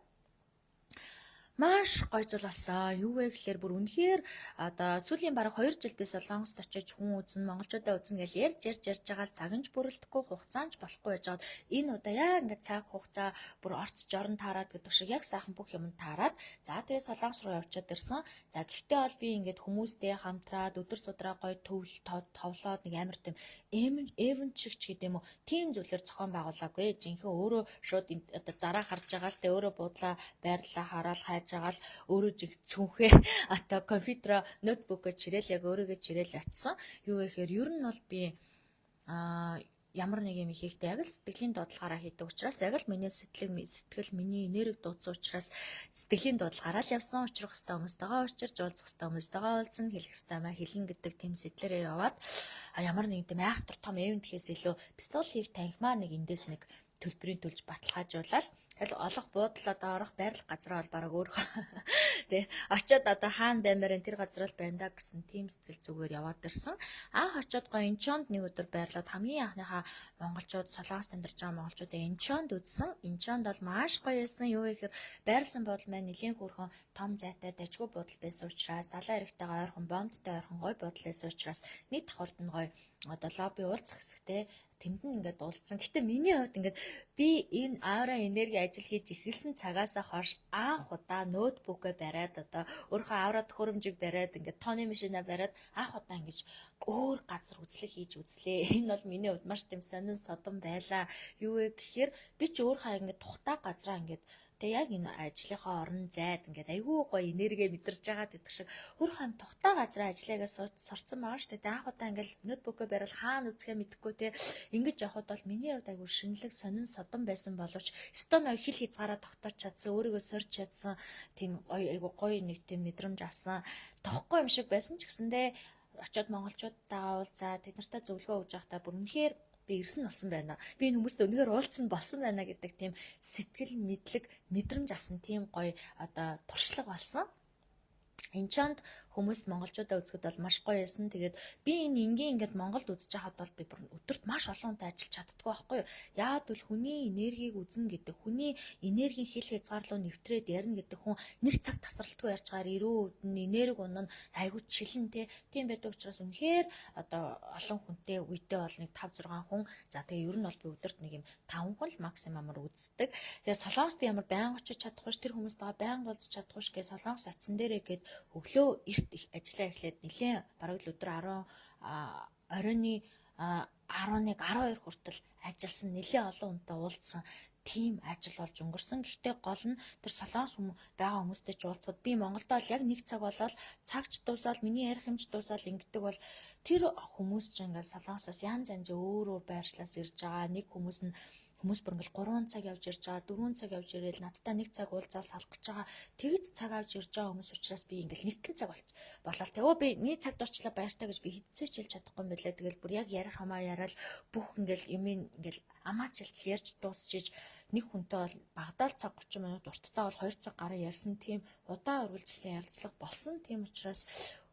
Маш гоё зүйл болсон. Юу вэ гэхээр бүр үнэхээр одоо сүүлийн бараг 2 жил би Солонгост очиж хүн үзэн, монголчуудаа үзэн гэж ярьж байгаа л цаганж бүрэлдэхгүй хугацаанд болохгүй байж байгаад энэ удаа яг ингээд цаг хугацаа бүр орц жорон таарад гэдэг шиг яг сайхан бүх юм таарад. За тэгээ Солонгос руу явчаад ирсэн. За гэхдээ бол би ингээд хүмүүстэй хамтраад өдөр судраа гоё товлоод нэг амар тийм эвент шиг ч гэдэм үү. Тим зүйлэр зохион байгуулаагүй. Жинхэнэ өөрөө шууд одоо зараа харж байгаа л тэ өөрөө буудлаа байрлалаа хараал жагаал өөрөө жиг цүнхээ ата компьютер ноутбукээ чирээл яг өөрийгөө чирээл очсон. Юу вэ гэхээр ер нь бол би ямар нэг юм хийхдээ яг л сэтгэлийн дуудлагаараа хийдэг учраас яг л миний сэтгэл миний энерги дуудсан учраас сэтгэлийн дуудлагаараа л явсан. Учрах хэвээр хүмүүстэйгээ уучирж уулзах хэвээр хүмүүстэйгээ уулзсан, хэлэх хэвээр маа хэлнэ гэдэг тийм сэтлэрээ яваад ямар нэг тийм айхтар том эвент хийхээс илүү пистол хийх танхимаа нэг эндээс нэг төлбөрийн төлж баталгаажуулаад тэгэл олох буудлаа доорох байрлах газраа бол бараг өөрөө тий очиод одоо хаана баймаар энэ тэр газар л байна да гэсэн тийм сэтгэл зүгээр яваад ирсэн. Анх очиод гоё Инчонд нэг өдөр байрлаад хамгийн анхныхаа монголчууд Солонгост амьдарч байгаа монголчуудаа Инчонд үзсэн. Инчонд бол маш гоё байсан. Юу вэ гэхээр байрласан буудал маань нэлийн хөрхөн том зайтай дажгүй буудал байсан учраас далайн эрэгтэйгээ ойрхон бомбтой ойрхон гоё буудал байсан учраас нэг давхарт нь гоё одоо лобби уулзах хэсэгтэй тэнд нь ингээд уулзсан. Гэтэ миний хувьд ингээд би энэ аураа энерги ажил хийж эхэлсэн цагаас хойш анх удаа ноутбукээ бариад одоо өөрийнхөө аураа төхөөрөмжийг бариад ингээд тооны машинаа бариад анх удаа ингэж өөр газар үзлэг хийж үзлээ. Энэ бол миний хувьд маш тийм сонин содон байлаа. Юу вэ гэхээр би ч өөрийнхөө ингээд тухтай газараа ингээд тэгээ яг энэ ажлынхаа орон зайд ингээд айгүй гоё энерги мэдэрч байгаа гэдэг шиг өөрхөн тухтай газраа ажиллагаа сурцсан байгаа шүү дээ. Анх удаа ингээд ноутбукээ барил хаана үзэхээ мэдэхгүй те ингэж явхад бол миний хувьд айгүй шинэлэг сонин содон байсан боловч стон хил хязгаараа тогтоож чадсан, өөрийгөө сорж чадсан тийм айгүй гоё нэг тийм мэдрэмж авсан. Тохгүй юм шиг байсан ч гэсэндээ очиод монголчуудтайгаа уулзаад тэд нартай зөвлөгөө өгж байхдаа бүр үнэхээр би ирсэн болсон байна. Би энэ хүмүүстэй өнөөр уулзсан болсон байна гэдэг тийм сэтгэл мэдлэг мэдрэмж авсан тийм гоё одоо туршлага болсон. Инчонд хүмүүс монголчуудаа үзэхэд бол маш гоё байсан. Тэгээд би энэ ингийн ингээд Монголд үзэж байхад бол би бүр өдөрт маш олон хүнтэй ажиллаж чаддгүй байхгүй юу? Яагад бол хүний энергийг үзэн гэдэг, хүний энергийн хил хязгаар руу нэвтрээд ярина гэдэг хүн нэг цаг тасралтгүй ярьж байгаа ирүү өдөн энерги унана айгуу чилэн тийм байдаг учраас үнэхээр одоо олон хүнтэй үедээ бол нэг 5 6 хүн. За тэгээ ер нь бол би өдөрт нэг юм 5 хүн л максимумаар үздэг. Тэгээ Солонгост би ямар байнга очиж чадахгүй ш тэр хүмүүстэйгээ байнга уулзах чадахгүй ш гэж Солонгос очсон дээрээ гээд өглөө эрт ажиллаа эхлээд нэлээд бараг л өдөр 10 оройны 11 12 хүртэл ажилласан нэлээд олон хүнтэй уулзсан тийм ажил болж өнгөрсөн. Гэхдээ гол нь тэр Солонгос байгаа хүмүүстэй ч уулзаад би Монголд бол яг нэг цаг болоод цагч дуусаад миний ярих юмч дуусаад ингэдэг бол тэр хүмүүс ч ингээл Солонгосоос янз янзын өөр байршлаас ирж байгаа. Нэг хүмүүс бүр ингээл 3 цаг явж ирж байгаа, 4 цаг явж ирээл надтай нэг цаг уулзаад салах гэж байгаа. Тэгж цаг авч ирж байгаа хүмүүс учраас би ингээл нэгэн цаг болол. Тэгээ би миний цаг дуусчлаа баяртай гэж би хэдцээ ч хэлж чадахгүй юм байлаа. Тэгэл бүр яг ярих хамаа яриад бүх ингээл юм ингээл амаачлалт ярьж дуусчиж нэг хүнтэй бол багадаа цаг 30 минут урттай бол 2 цаг гараа ярьсан тийм удаа үргэлжилсэн ярилцлага болсон. Тийм учраас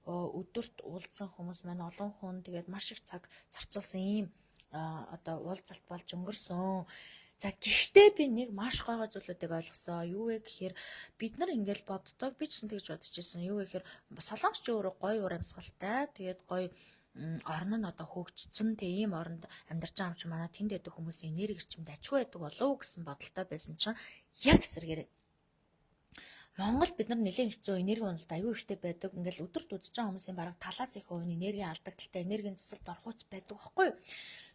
өдөрт уулзсан хүмүүс маань олон хүн тэгээд маш их цаг зарцуулсан ийм одоо уулзалт болж өнгөрсөн. За гэхдээ би нэг маш гойгой зүйлүүдийг ойлгосон. Юу вэ гэхээр бид нар ингээл боддог. Би ч тэгж бодож ирсэн. Юу вэ гэхээр Солонгос ч өөрөө гоё ур амьсгалтай. Тэгээд гоё орн нь одоо хөгжсөн. Тэгээ ийм оронд амьдарч байгаа юм чи манай тэнд байдаг хүмүүсийн энерги эрчимд ачгүй байдаг болов уу гэсэн бодолтой байсан чинь яг эсэргээр Монгол бид нар нэлээд хэцүү энерги уналт аюу ихтэй байдаг. Ингээл өдөрт үзэж байгаа хүмүүсийн бараг талаас их хувь нь энерги алдагдaltaй, энергийн засалд орхууц байдаг байхгүй юу?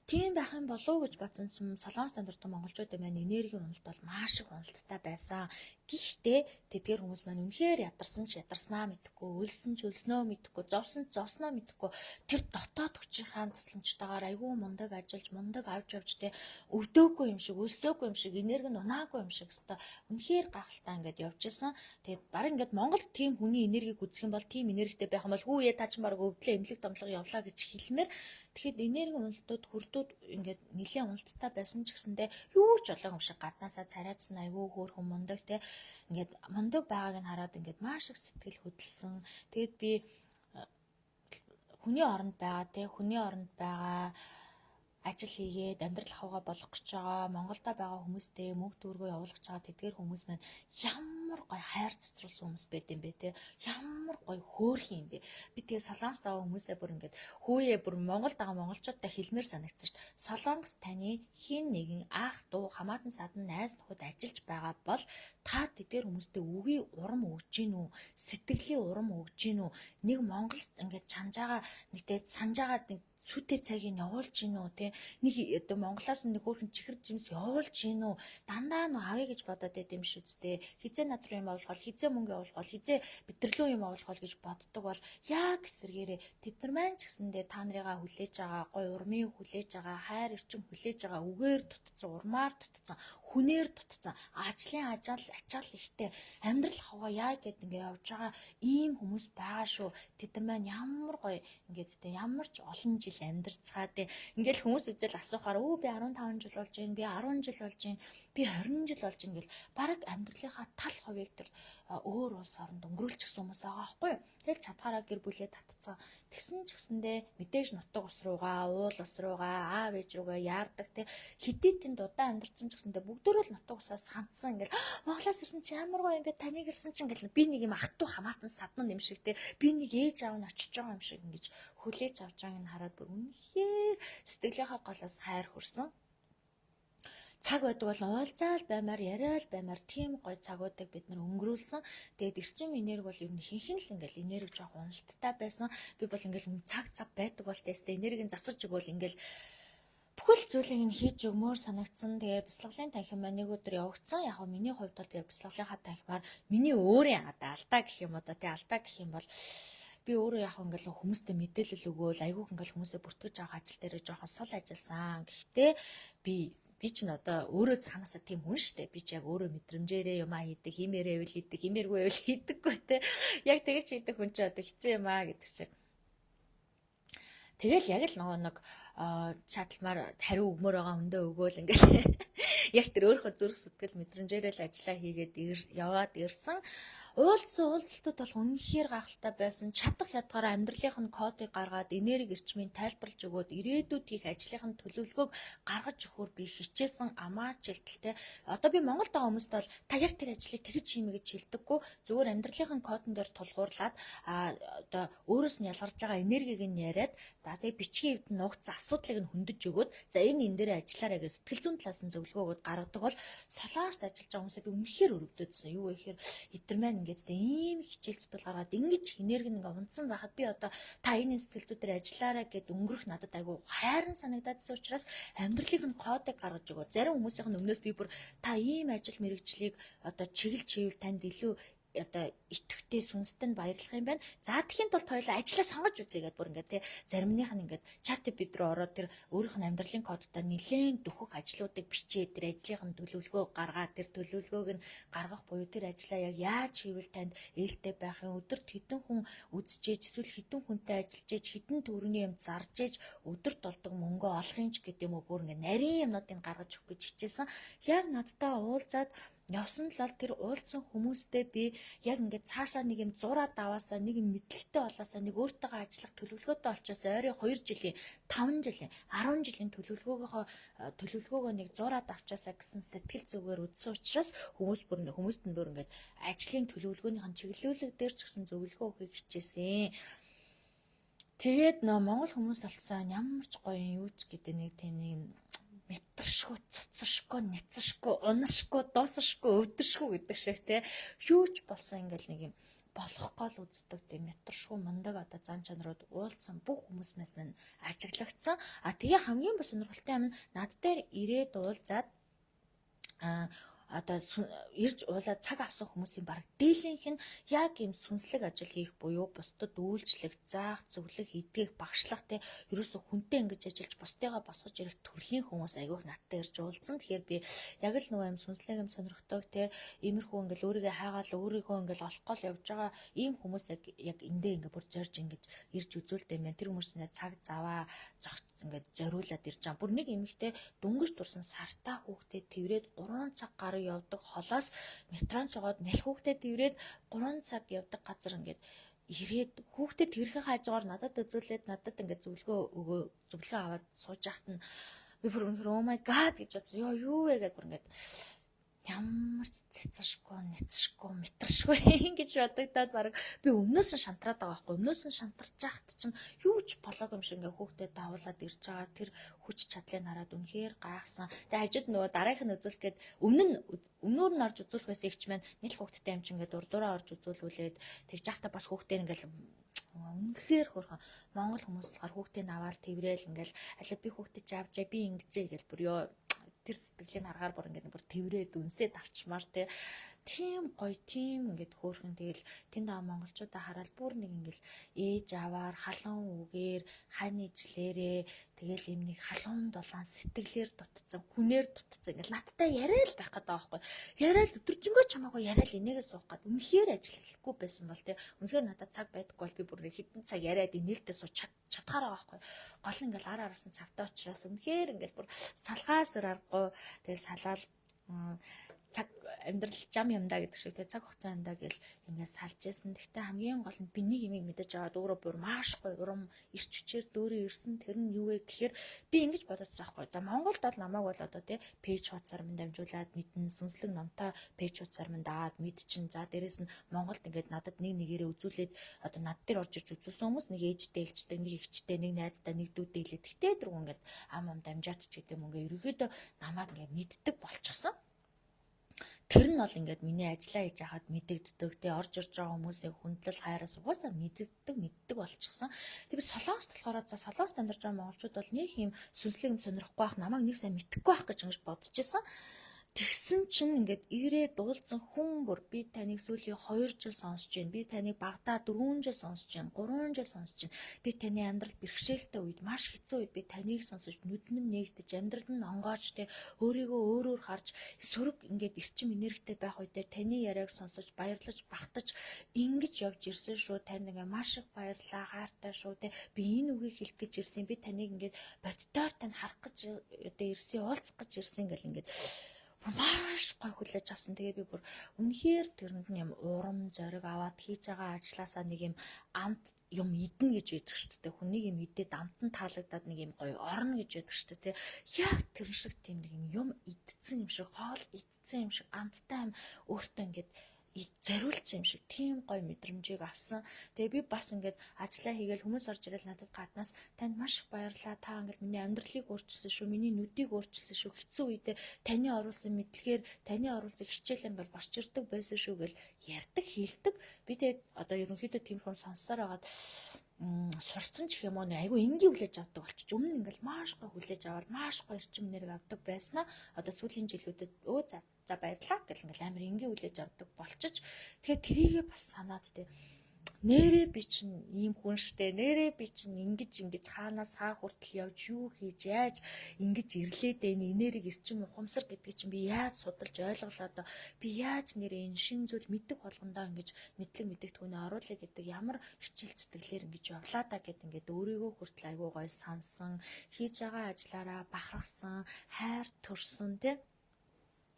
Тийм байх юм болов уу гэж бодсон юм. Солонгост амьдардаг монголчуудын маань энергийн уналт бол маш их уналттай байсан. Гэхдээ тэдгээр хүмүүс маань үнэхээр ядарсан ч ядарснаа мэдэхгүй, өлсөн ч өлснөө мэдэхгүй, зовсон ч зовсноо мэдэхгүй тэр дотоод хүчийнхаа тусламжтайгаар айгүй мундаг ажиллаж, мундаг авч явж тэ өвдөөгүй юм шиг, өлсөөгүй юм шиг, энерги нь унаагүй юм шиг өстой үнэхээр гахалтай ингээд явж исэн. Тэгээд баг ингээд Монголд тийм хүний энергийг үзэх юм бол тийм энергитэй байх юм бол хүү яа та ч баг өвдлээ эмнэлэг томлого явлаа гэж хэлмээр тэгэхэд энерги уналтууд хүрдүүд ингээд нэлээд уналттай байсан ч гэсэндээ юу ч болоо юм шиг гаднаасаа царайцсан айгүй хөөрхөн мундаг те ингээд мундаг байгааг нь хараад ингээд маш их сэтгэл хөдлсөн. Тэгээд би хүний оронд байгаа ажил хийгээд амьдрал хавгаа болгох гэж байгаа Монголда байгаа хүмүүстэй мөнгө төгрөгөө явуулах гэж байгаа тэдгээр хүмүүс маань ямар гой хайр цэцруулсан хүмүүс байд юм бэ те ямар гой хөөрх юм бэ би тэгээ солонгост байгаа хүмүүстэй бүр ингээд хөөе бүр Монголд байгаа монголчуудтай хэлмээр санагдсан шүү дээ. Солонгос таны хин нэгэн ах дуу хамаатан садан найз нөхөд ажиллаж байгаа бол та тэдгээр хүмүүстэй үгийн урам өгж гин үү сэтгэлийн урам өгж гин үү нэг Монголд ингээд чанжаага нэгтэй санжаагаад нэг сүтэ цагийг явуулж гин үү те нэг оо Монголоос нэг хөөрхөн чихэр жимс явуулж гин үү дандаа нөө авъя гэж бодоод байд юм шүү дээ. Хизээ над руу юм авуулах бол хизээ мөнгө авуулах бол хизээ бидэрлүү юм авуулах бол гэж боддог бол яг эсэргээрээ тэд нар маань ч гэсэндээ та нарыгаа хүлээж байгаа гой урмыг хүлээж байгаа хайр эрчим хүлээж байгаа үгээр дутцсан урмаар дутцсан хүнээр дутцсан ажлын ачаал ихтэй амьдрал хаваа яа гэд ингээ явж байгаа ийм хүмүүс байгаа шүү. Тэд нар маань ямар гоё ингээд тэ ямар ч олон жил амьдарцгаа тэ ингээл хүмүүс үзэл асуухаар өө би 15 жил болж байна би 10 жил болж байна би 20 жил болж байна гэл бараг амьдралынхаа тал хувийг тэр өөр улс оронд өнгөрүүлчихсэн хүмүүс байгаа байхгүй юу. Тэгэл чадхаараа гэр бүлээ татцсан. Тэгсэн ч гэсэндээ мэдээж нутаг ус руугаа уул ус руугаа аав ээж руугаа яардаг те хэдийдэн дудаа амьдарсан ч гэсэндээ бүгдөө л нутаг усаа сандсан ингээл Монголоос ирсэн чи ямар гоё юм бэ таныг ирсэн чи ингээл би нэг юм ах トゥ хамаатан садман юм шиг те би нэг ээж аав нь очиж байгаа юм шиг ингэж хүлээж авч байгааг нь хараад бүр үнэхээр сэтгэлийнхаа голоос хайр хүрсэн. Цаг байдаг бол уулзаал баймаар яриад баймаар тийм гоё цагуудыг бид нар өнгөрүүлсэн. Тэгээд эрчим энерги бол ер нь хинхэн л ингээл энерги жоох уналттай байсан. Би бол ингээл цаг байдаг бол тест энергийн засаж өгвөл ингээл бүхэл зүйлийг нь хийж өгмөр санагдсан. Тэгээ бяцлаглалын танхим маань нэг өдөр явагдсан. Яг нь миний хувьд бол би бяцлаглалынхаа танхимаар миний өөрийн алдаа гэх юм уу да тий алдаа гэх юм бол би өөрөө яг ингээл хүмүүстэй мэдээлэл өгөөл айгүйх ингээл хүмүүсээ бүртгэж авах ажил дээр жоохон сул ажилласан. Гэхдээ би ч н одоо өөрөө цаанаасаа тийм хүн штэ. Би ч яг өөрөө мэдрэмжээрээ юм хийдэг, хиймээрээ байвал хийдэг, хиймээргүй байвал хийдэггүй те. Яг тэгэж хийдэг хүн ч одоо хэцүү юм гэдэг шиг. Тэгэл яг л нэг чадалмаар хариу өгмөр байгаа хүндээ өгөөл ингээл яг тэр өөрийнхөө зүрх сэтгэл мэдрэмжээрээ л ажиллаа хийгээд яваад ирсэн. Уулзалтууд бол үнэхээр гахалтай байсан. Чадах ядгаараа амьдралынх нь кодыг гаргаад энерги эрчмийг тайлбарлаж өгөөд ирээдүйд хийх ажлынх нь төлөвлөгөөг гаргаж өгөхөөр би хичээсэн амаач хэлтэлтэй. Одоо би Монголд байгаа хүмүүст бол та яг тэр ажлыг тэгж хиймэ гэж хэлдэггүй. Зүгээр амьдралынх нь кодон дээр тулгуурлаад одоо өөрөөс нь ялгарч байгаа энергийг нь яриад тэгээ бичгийн хэвд нь нуугдсан асуудлыг нь хөндөж өгөөд за энэ дээр ажиллаарай гэж сэтгэл зүйн талаас нь зөвлөгөө өгöd гаргадаг бол солонгост ажиллаж байгаа хүмүүсээ би үнэхээр өрөвдөөдсөн. Юу вэ гэхээр эдгээр маань ингээд ийм хичээл зүтгэл гаргаад ингэж энерги нэг унтсан байхад би одоо та энэ сэтгэл зүйдээр ажиллаарай гэд өнгөрөх надад айгүй хайран санагдаадсэн учраас амьдралыг нь кодыг гаргаж өгөө. Зарим хүмүүсийн өмнөөс би бүр та ийм ажил мэргэжлийг одоо чиглэл чивэл танд илүү одоо итгэвтэй сүнстэнд баярлах юм байна. За тэхийн тулд хоёулаа ажиллаа сонгож үзье гэдээ бүр ингээд тий заримных нь ингээд чат бид рүү ороод тэр өөрийнх нь амьдралын кодтой нэлээд дөхөх ажлуудыг бичээд тэр ажлынх нь төлөвлөгөө гаргаад тэр төлөвлөгөөг нь гаргах буюу тэр ажлаа яг яаж хийвэл танд ээлтэй байх юм өдөрт хэдэн хүн үзчихэж эсвэл хэдэн хүнтэй ажиллаж ээж хэдэн төгрөгийн юм зарж ээж өдөрт болдог мөнгө олохын ч гэдэг юм уу бүр ингээд нарийн юмнуудыг гаргаж өгөх гэж хичээсэн. Яг надтай уулзаад явсан л тэр уулзсан хүмүүстэй би яг ингээд цаашаа нэг юм зураад аваасаа нэг юм мэдлэгтэй болоосаа нэг өөртөөгөө ажиллах төлөвлөгөөтэй болчоосаа ойрын 2 жилийн 5 жилийн 10 жилийн төлөвлөгөөгөө нэг зураад авчаасаа гэсэн сэтгэл зүгээр үдсэн учраас хүмүүст нь бүр ингээд ажлын төлөвлөгөөнийх нь чиглэлүүлэг дээр ч гэсэн зөвлөгөө өгөхийг хичээсэн. Тэгээд Монгол хүмүүс болсон ямар ч гоё юу ч гэдэг нэг тийм нэг метршгүй, цоцоршгүй, няцшгүй, унашгүй, дуусшгүй, өвдөршгүй гэдэг шиг те юу ч болсон ингээл нэг юм болохгүй л үздэг тийм метршгүй мундаг одоо зан чанарууд уулзсан бүх хүмүүсээс мань ажиглагдсан. Тэгээ хамгийн сонирхолтой юм над дээр ирээд уулзаад одоо ирж уулаа цаг авсан хүмүүсийн баг дийлэнх нь яг юм сүнслэг ажил хийх буюу бусдад үйлчлэх, заах, зөвлөх, эдгэх, багшлах те ерөөсө хүнтэй ингэж ажиллаж бусдыгаа босгож ирэх төрлийн хүмүүс айгүйх надтай ирж уулзсан. Тэгэхээр би яг л нөгөө юм сүнслэг юм сонирхдог те иймэрхүү ингээл өөрийгөө хайгаал өөрийгөө ингээл олох гол явж байгаа ийм хүмүүс яг эндээ ингээ бүр зорж ингэж ирж үзүүлдэг юм. Тэр хүмүүсийн цаг заваа ингээд зориулаад ирж байгаа. Бүр нэг эмэгтэй дүнгэж турсан сартаа хүүхдэд тэрвэрэд 3 цаг гаруй явдаг холоос метрон цугаад нялх хүүхдэд тэрвэрэд 3 цаг явдаг газар ингээд ирээд хүүхдэд тэрхэн хажуугаар надад үзүүлээд надад ингээд зөвлөгөө аваад сууж яхад нь би бүр oh my god гэж бодсон. Юу вэ гэдээ бүр ингээд ямар ч цэцэшгүй, нэцэшгүй, мэтэршгүй ингэж бодогдоод баг би өмнөөс нь шантраад байгаа байхгүй. Өмнөөс нь шантарч яхад чинь юу ч болоог юм шиг ингээ хүүхдэд давуулаад ирж байгаа. Тэр хүч чадлыг хараад үнэхээр гайхсан. Тэгээ хажууд нөгөө дараах нь үзүүлэх гээд өмнөр нь орж үзүүлэх байсан ихч маань нэл хүүхдэдтэй юм чинь ингээ дурдураа орж үзүүлүүлээд тэгж яхта бас хүүхдэд ингээл үнэхээр хөрхөн Монгол хүмүүс болохоор хүүхдийг аваад тэрэл ингээл аль би хүүхдэд авчаа би ингэжээ гэл бүр ёо тэр сэтгэлийн аргаар бүр ингээд бүр тэрврээд үнсээд авчмаар тийм гоё тийм ингээд хөөрхөн тэгэл тэнд аа монголчуудаа хараад бүр нэг ингээд ээж аваар халуун үгээр хань ижлэрээ тэгэл юм нэг халуун дулаан сэтгэлээр дутцсан хүнээр дутцсан ингээд надтай яриа л байх гэдэг байхгүй яриа л өдөржингөө чамаагүй яриа л энийгээ суух гээд үнэхээр ажиллахгүй байсан бол тий үнэхээр надад цаг байдаггүй бол би бүр хэдэн цаг яриад инээлдээ сууч чадхаар байгаа байхгүй гол нь ингээл ар араас нь цавтаа учраас үнэхээр ингээл бүр салхаас аргагүй тэгэл салаал цаг амьдрал зам юмдаа гэдэг шиг тэгээ цаг хугацаа юмдаа гэл ингээд салж яасан. Гэхдээ хамгийн гол нь би нэг юм мэдэж аваад өөрөө бүр маш гоё урам ирч хүчээр дөөрөө ирсэн. Тэр нь юу вэ гэхээр би ингэж бодоцсон байхгүй. За Монголд бол намайг бол одоо тий пэйж хуудасаар минь дамжуулаад мэднэ, сүнслэг номтой пэйж хуудасаар минь дагаад мэдчин. За дээрэс нь Монголд ингээд надад нэг нэгээрээ үзүүлээд одоо над дээр орж ирж үзүүлсэн хүмүүс нэг ээжтэй элчтэй, нэг ихчтэй, нэг найзтай, нэг дүүдтэй хэлээд. Гэхдээ дөрөв ингээд ам дамжаач ч гэдэг юм ингээд ерөөдөө намайг ингээд мэддэг болчихсон. Тэр нь бол ингээд миний ажиллаа хийж хахад мэдэгддэг те орж ирж байгаа хүмүүсийн хүндлэл хайраас угаасаа мэддэг болчихсон. Тэгээ би Солонгост болохоор за Солонгост амьдарч байгаа монголчууд бол нэг юм сүнслэг юм сонирхгүй байх намайг нэг сайн мэдхгүй байх гэж ингэж бодож байсан. Тэгсэн чинь ингээд ирээ дуулцсан хүн бүр би таныг сүүлийн 2 жил сонсож байна. Би таныг багадаа 4 жил сонсож байна. 3 жил сонсож байна. Би таны амьдрал бэрхшээлтэй үед маш хэцүү үед би таныг сонсож нүдмэн нээгдэж амьдрал нь онгоож те өөрийгөө өөрөөр харж сөрөг ингээд эрчим энергитэй байх үедээ таны яриаг сонсож баярлаж багтаж ингэж явж ирсэн шүү. Танд ингээд маш их баярлаа хайртай шүү те би энэ үгийг хэлэх гэж ирсэн. Би таныг ингээд боддоор тань харах гэж одоо ирсэн уулзах гэж ирсэн гэл ингээд маш гой хүлээж авсан. Тэгээ би бүр үнэхээр тэрэнд нь юм урам зориг аваад хийж байгаа ажилласаа нэг юм амт юм идэнэ гэж байдаг шүү дээ. Хүнийг юм идээд амт нь таалагдаад нэг юм гоё орно гэж байдаг шүү дээ. Яг тэр шиг тийм нэг юм идсэн юм шиг хоол идсэн юм шиг амттай юм өөртөө ингээд зориулсан юм шиг тийм гоё мэдрэмжийг авсан. Тэгээ би бас ингээд ажиллаа хийгээл хүмүүс орж ирэл надад гаднаас танд маш их баярлалаа. Та ингээд миний амьдралыг өөрчилсөн шүү. Миний нүдийг өөрчилсөн шүү. Хэцүү үедээ таны оруулсан мэдлэгээр таны оруулсан хичээл бол босч ирдэг байсан шүү гэл ярьдаг, хийлдэг. Би тэгээд одоо ерөнхийдөө тиймэрхүү сонсоор агаад сурцсан ч юм уу айгүй энгийн хүлээж авдаг болчих. Өмнө ингээл маш гоё хүлээж аваад маш гоё эрчим нэрэг авдаг байснаа одоо сүүлийн жилүүдэд за баярлаа гэл ингээл амар энгийн хүлээж авдаг болчих. Тэгэхээр трийгээ бас санаад те нэрээ би чинь ийм хүн штэ нэрээ би чинь ингэж хаанаас хаа хүртэл явж юу хийж яаж ингэж ирлээд энэ нэрийг эрчим ухамсар гэдэг чинь би яаж судалж ойлголоо доо би яаж нэрээ энэ шин зүйл мэддэг болгондоо ингэж мэдлэг мэддэгтгүүнээ оруулах гэдэг ямар хичээл зүтгэлээр ингэж явлаа да гэд ингээд өөрийгөө хүртэл айгуу гоё сансан хийж байгаа ажиллаараа бахархсан хайр төрсөн те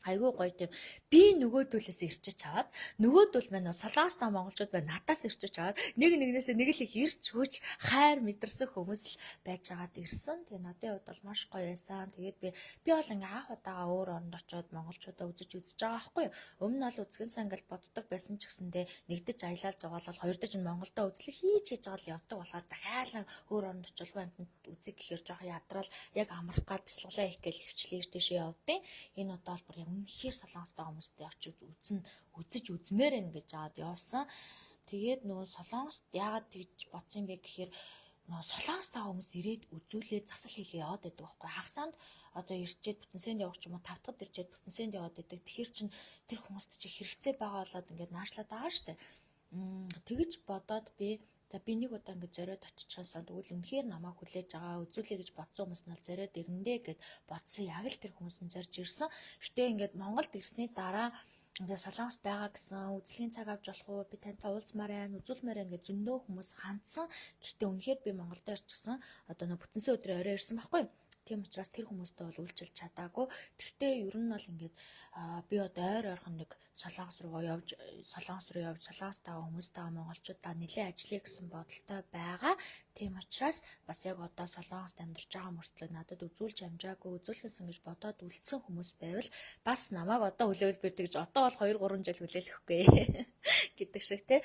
айгүй гоё тийм би нөгөөдөлөөс ирчиж аваад нөгөөдөл маань Солонгост монголчууд байна надаас ирчиж аваад нэгнээс нэг л их ирч хүч хайр мэдэрсэн хүмүүс л байж байгаад ирсэн. Тэгээ надын хувьд бол маш гоё байсан. Тэгээд би бол ингээ анх удаага өөр оронд очиод монголчуудаа үзэж байгаа байхгүй юу. Өмнө нь бол үзгэнсаа ингээл боддог байсан ч гэсэндээ нэгдэж аялал зугаалал хоёрдож нь Монголдо үзлэх хийж байгаа л явдаг болохоор дахиад өөр оронд очиж амтнд үзэх гэхээр жоохон ядрал яг амрах гад бясалгалаа их гэл хвчлээ ирдэж явдیں۔ Энэ удаа бол үнэхээр Солонгостой хүмүүстэй очиж үзэж үзмээр энэ гэж аваад явсан. Тэгээд нөгөө Солонгост яагаад тэгж бодсон бэ гэхээр солонгос таа хүмүүс ирээд үзүүлээд засал хийлгээ яваад байдаг байхгүй. Хагасанд одоо ирчээд бүтэнсэнд явах ч юм уу 5 дахьад ирчээд бүтэнсэнд яваад байдаг. Тэгэхээр чин тэр хүмүүст чи хэрэгцээ байгаа болоод ингээд наашлаад байгаа штэ. Тэгэж бодоод би нэг удаа ингээд зориод очихсаа тэгвэл үнэхээр намайг хүлээж байгаа үзүүлээ гэж бодсон хүмүүс нь зориод ирэндээ гэд бодсон. Яг л тэр хүмүүс нь зорж ирсэн. Гэтэ ингээд Монголд ирсний дараа ингээд солонгос байгаа гэсэн үзлийн цаг авч болох уу би тантай уулзмаар байна үзүүлмээр байна гэж зөндөө хүмүүс хандсан. Гэхдээ үнэхээр би Монголд ирчихсэн одоо нөө бүтэнсэ өдрөө орой ирсэн байхгүй. Тийм учраас тэр хүмүүстэй бол үйлчилж чадаагүй. Гэхдээ ер нь бол ингээд би одоо ойр ойрхон нэг солонгос руу явж солонгос таа хүмүүстэй монголчуудаа нэлээд ажиллая гэсэн бодолтой байгаа. Тийм учраас бас яг одоо солонгост амьдарч байгаа мөртлөө надад үзүүлж амжаагүй үзүүлэхсэн гэж бодоод үлдсэн хүмүүс байвал бас намайг одоо хүлээл бэрдэг гэж одоо бол 2-3 жил хүлээлэхгүй гэдэг шиг тий.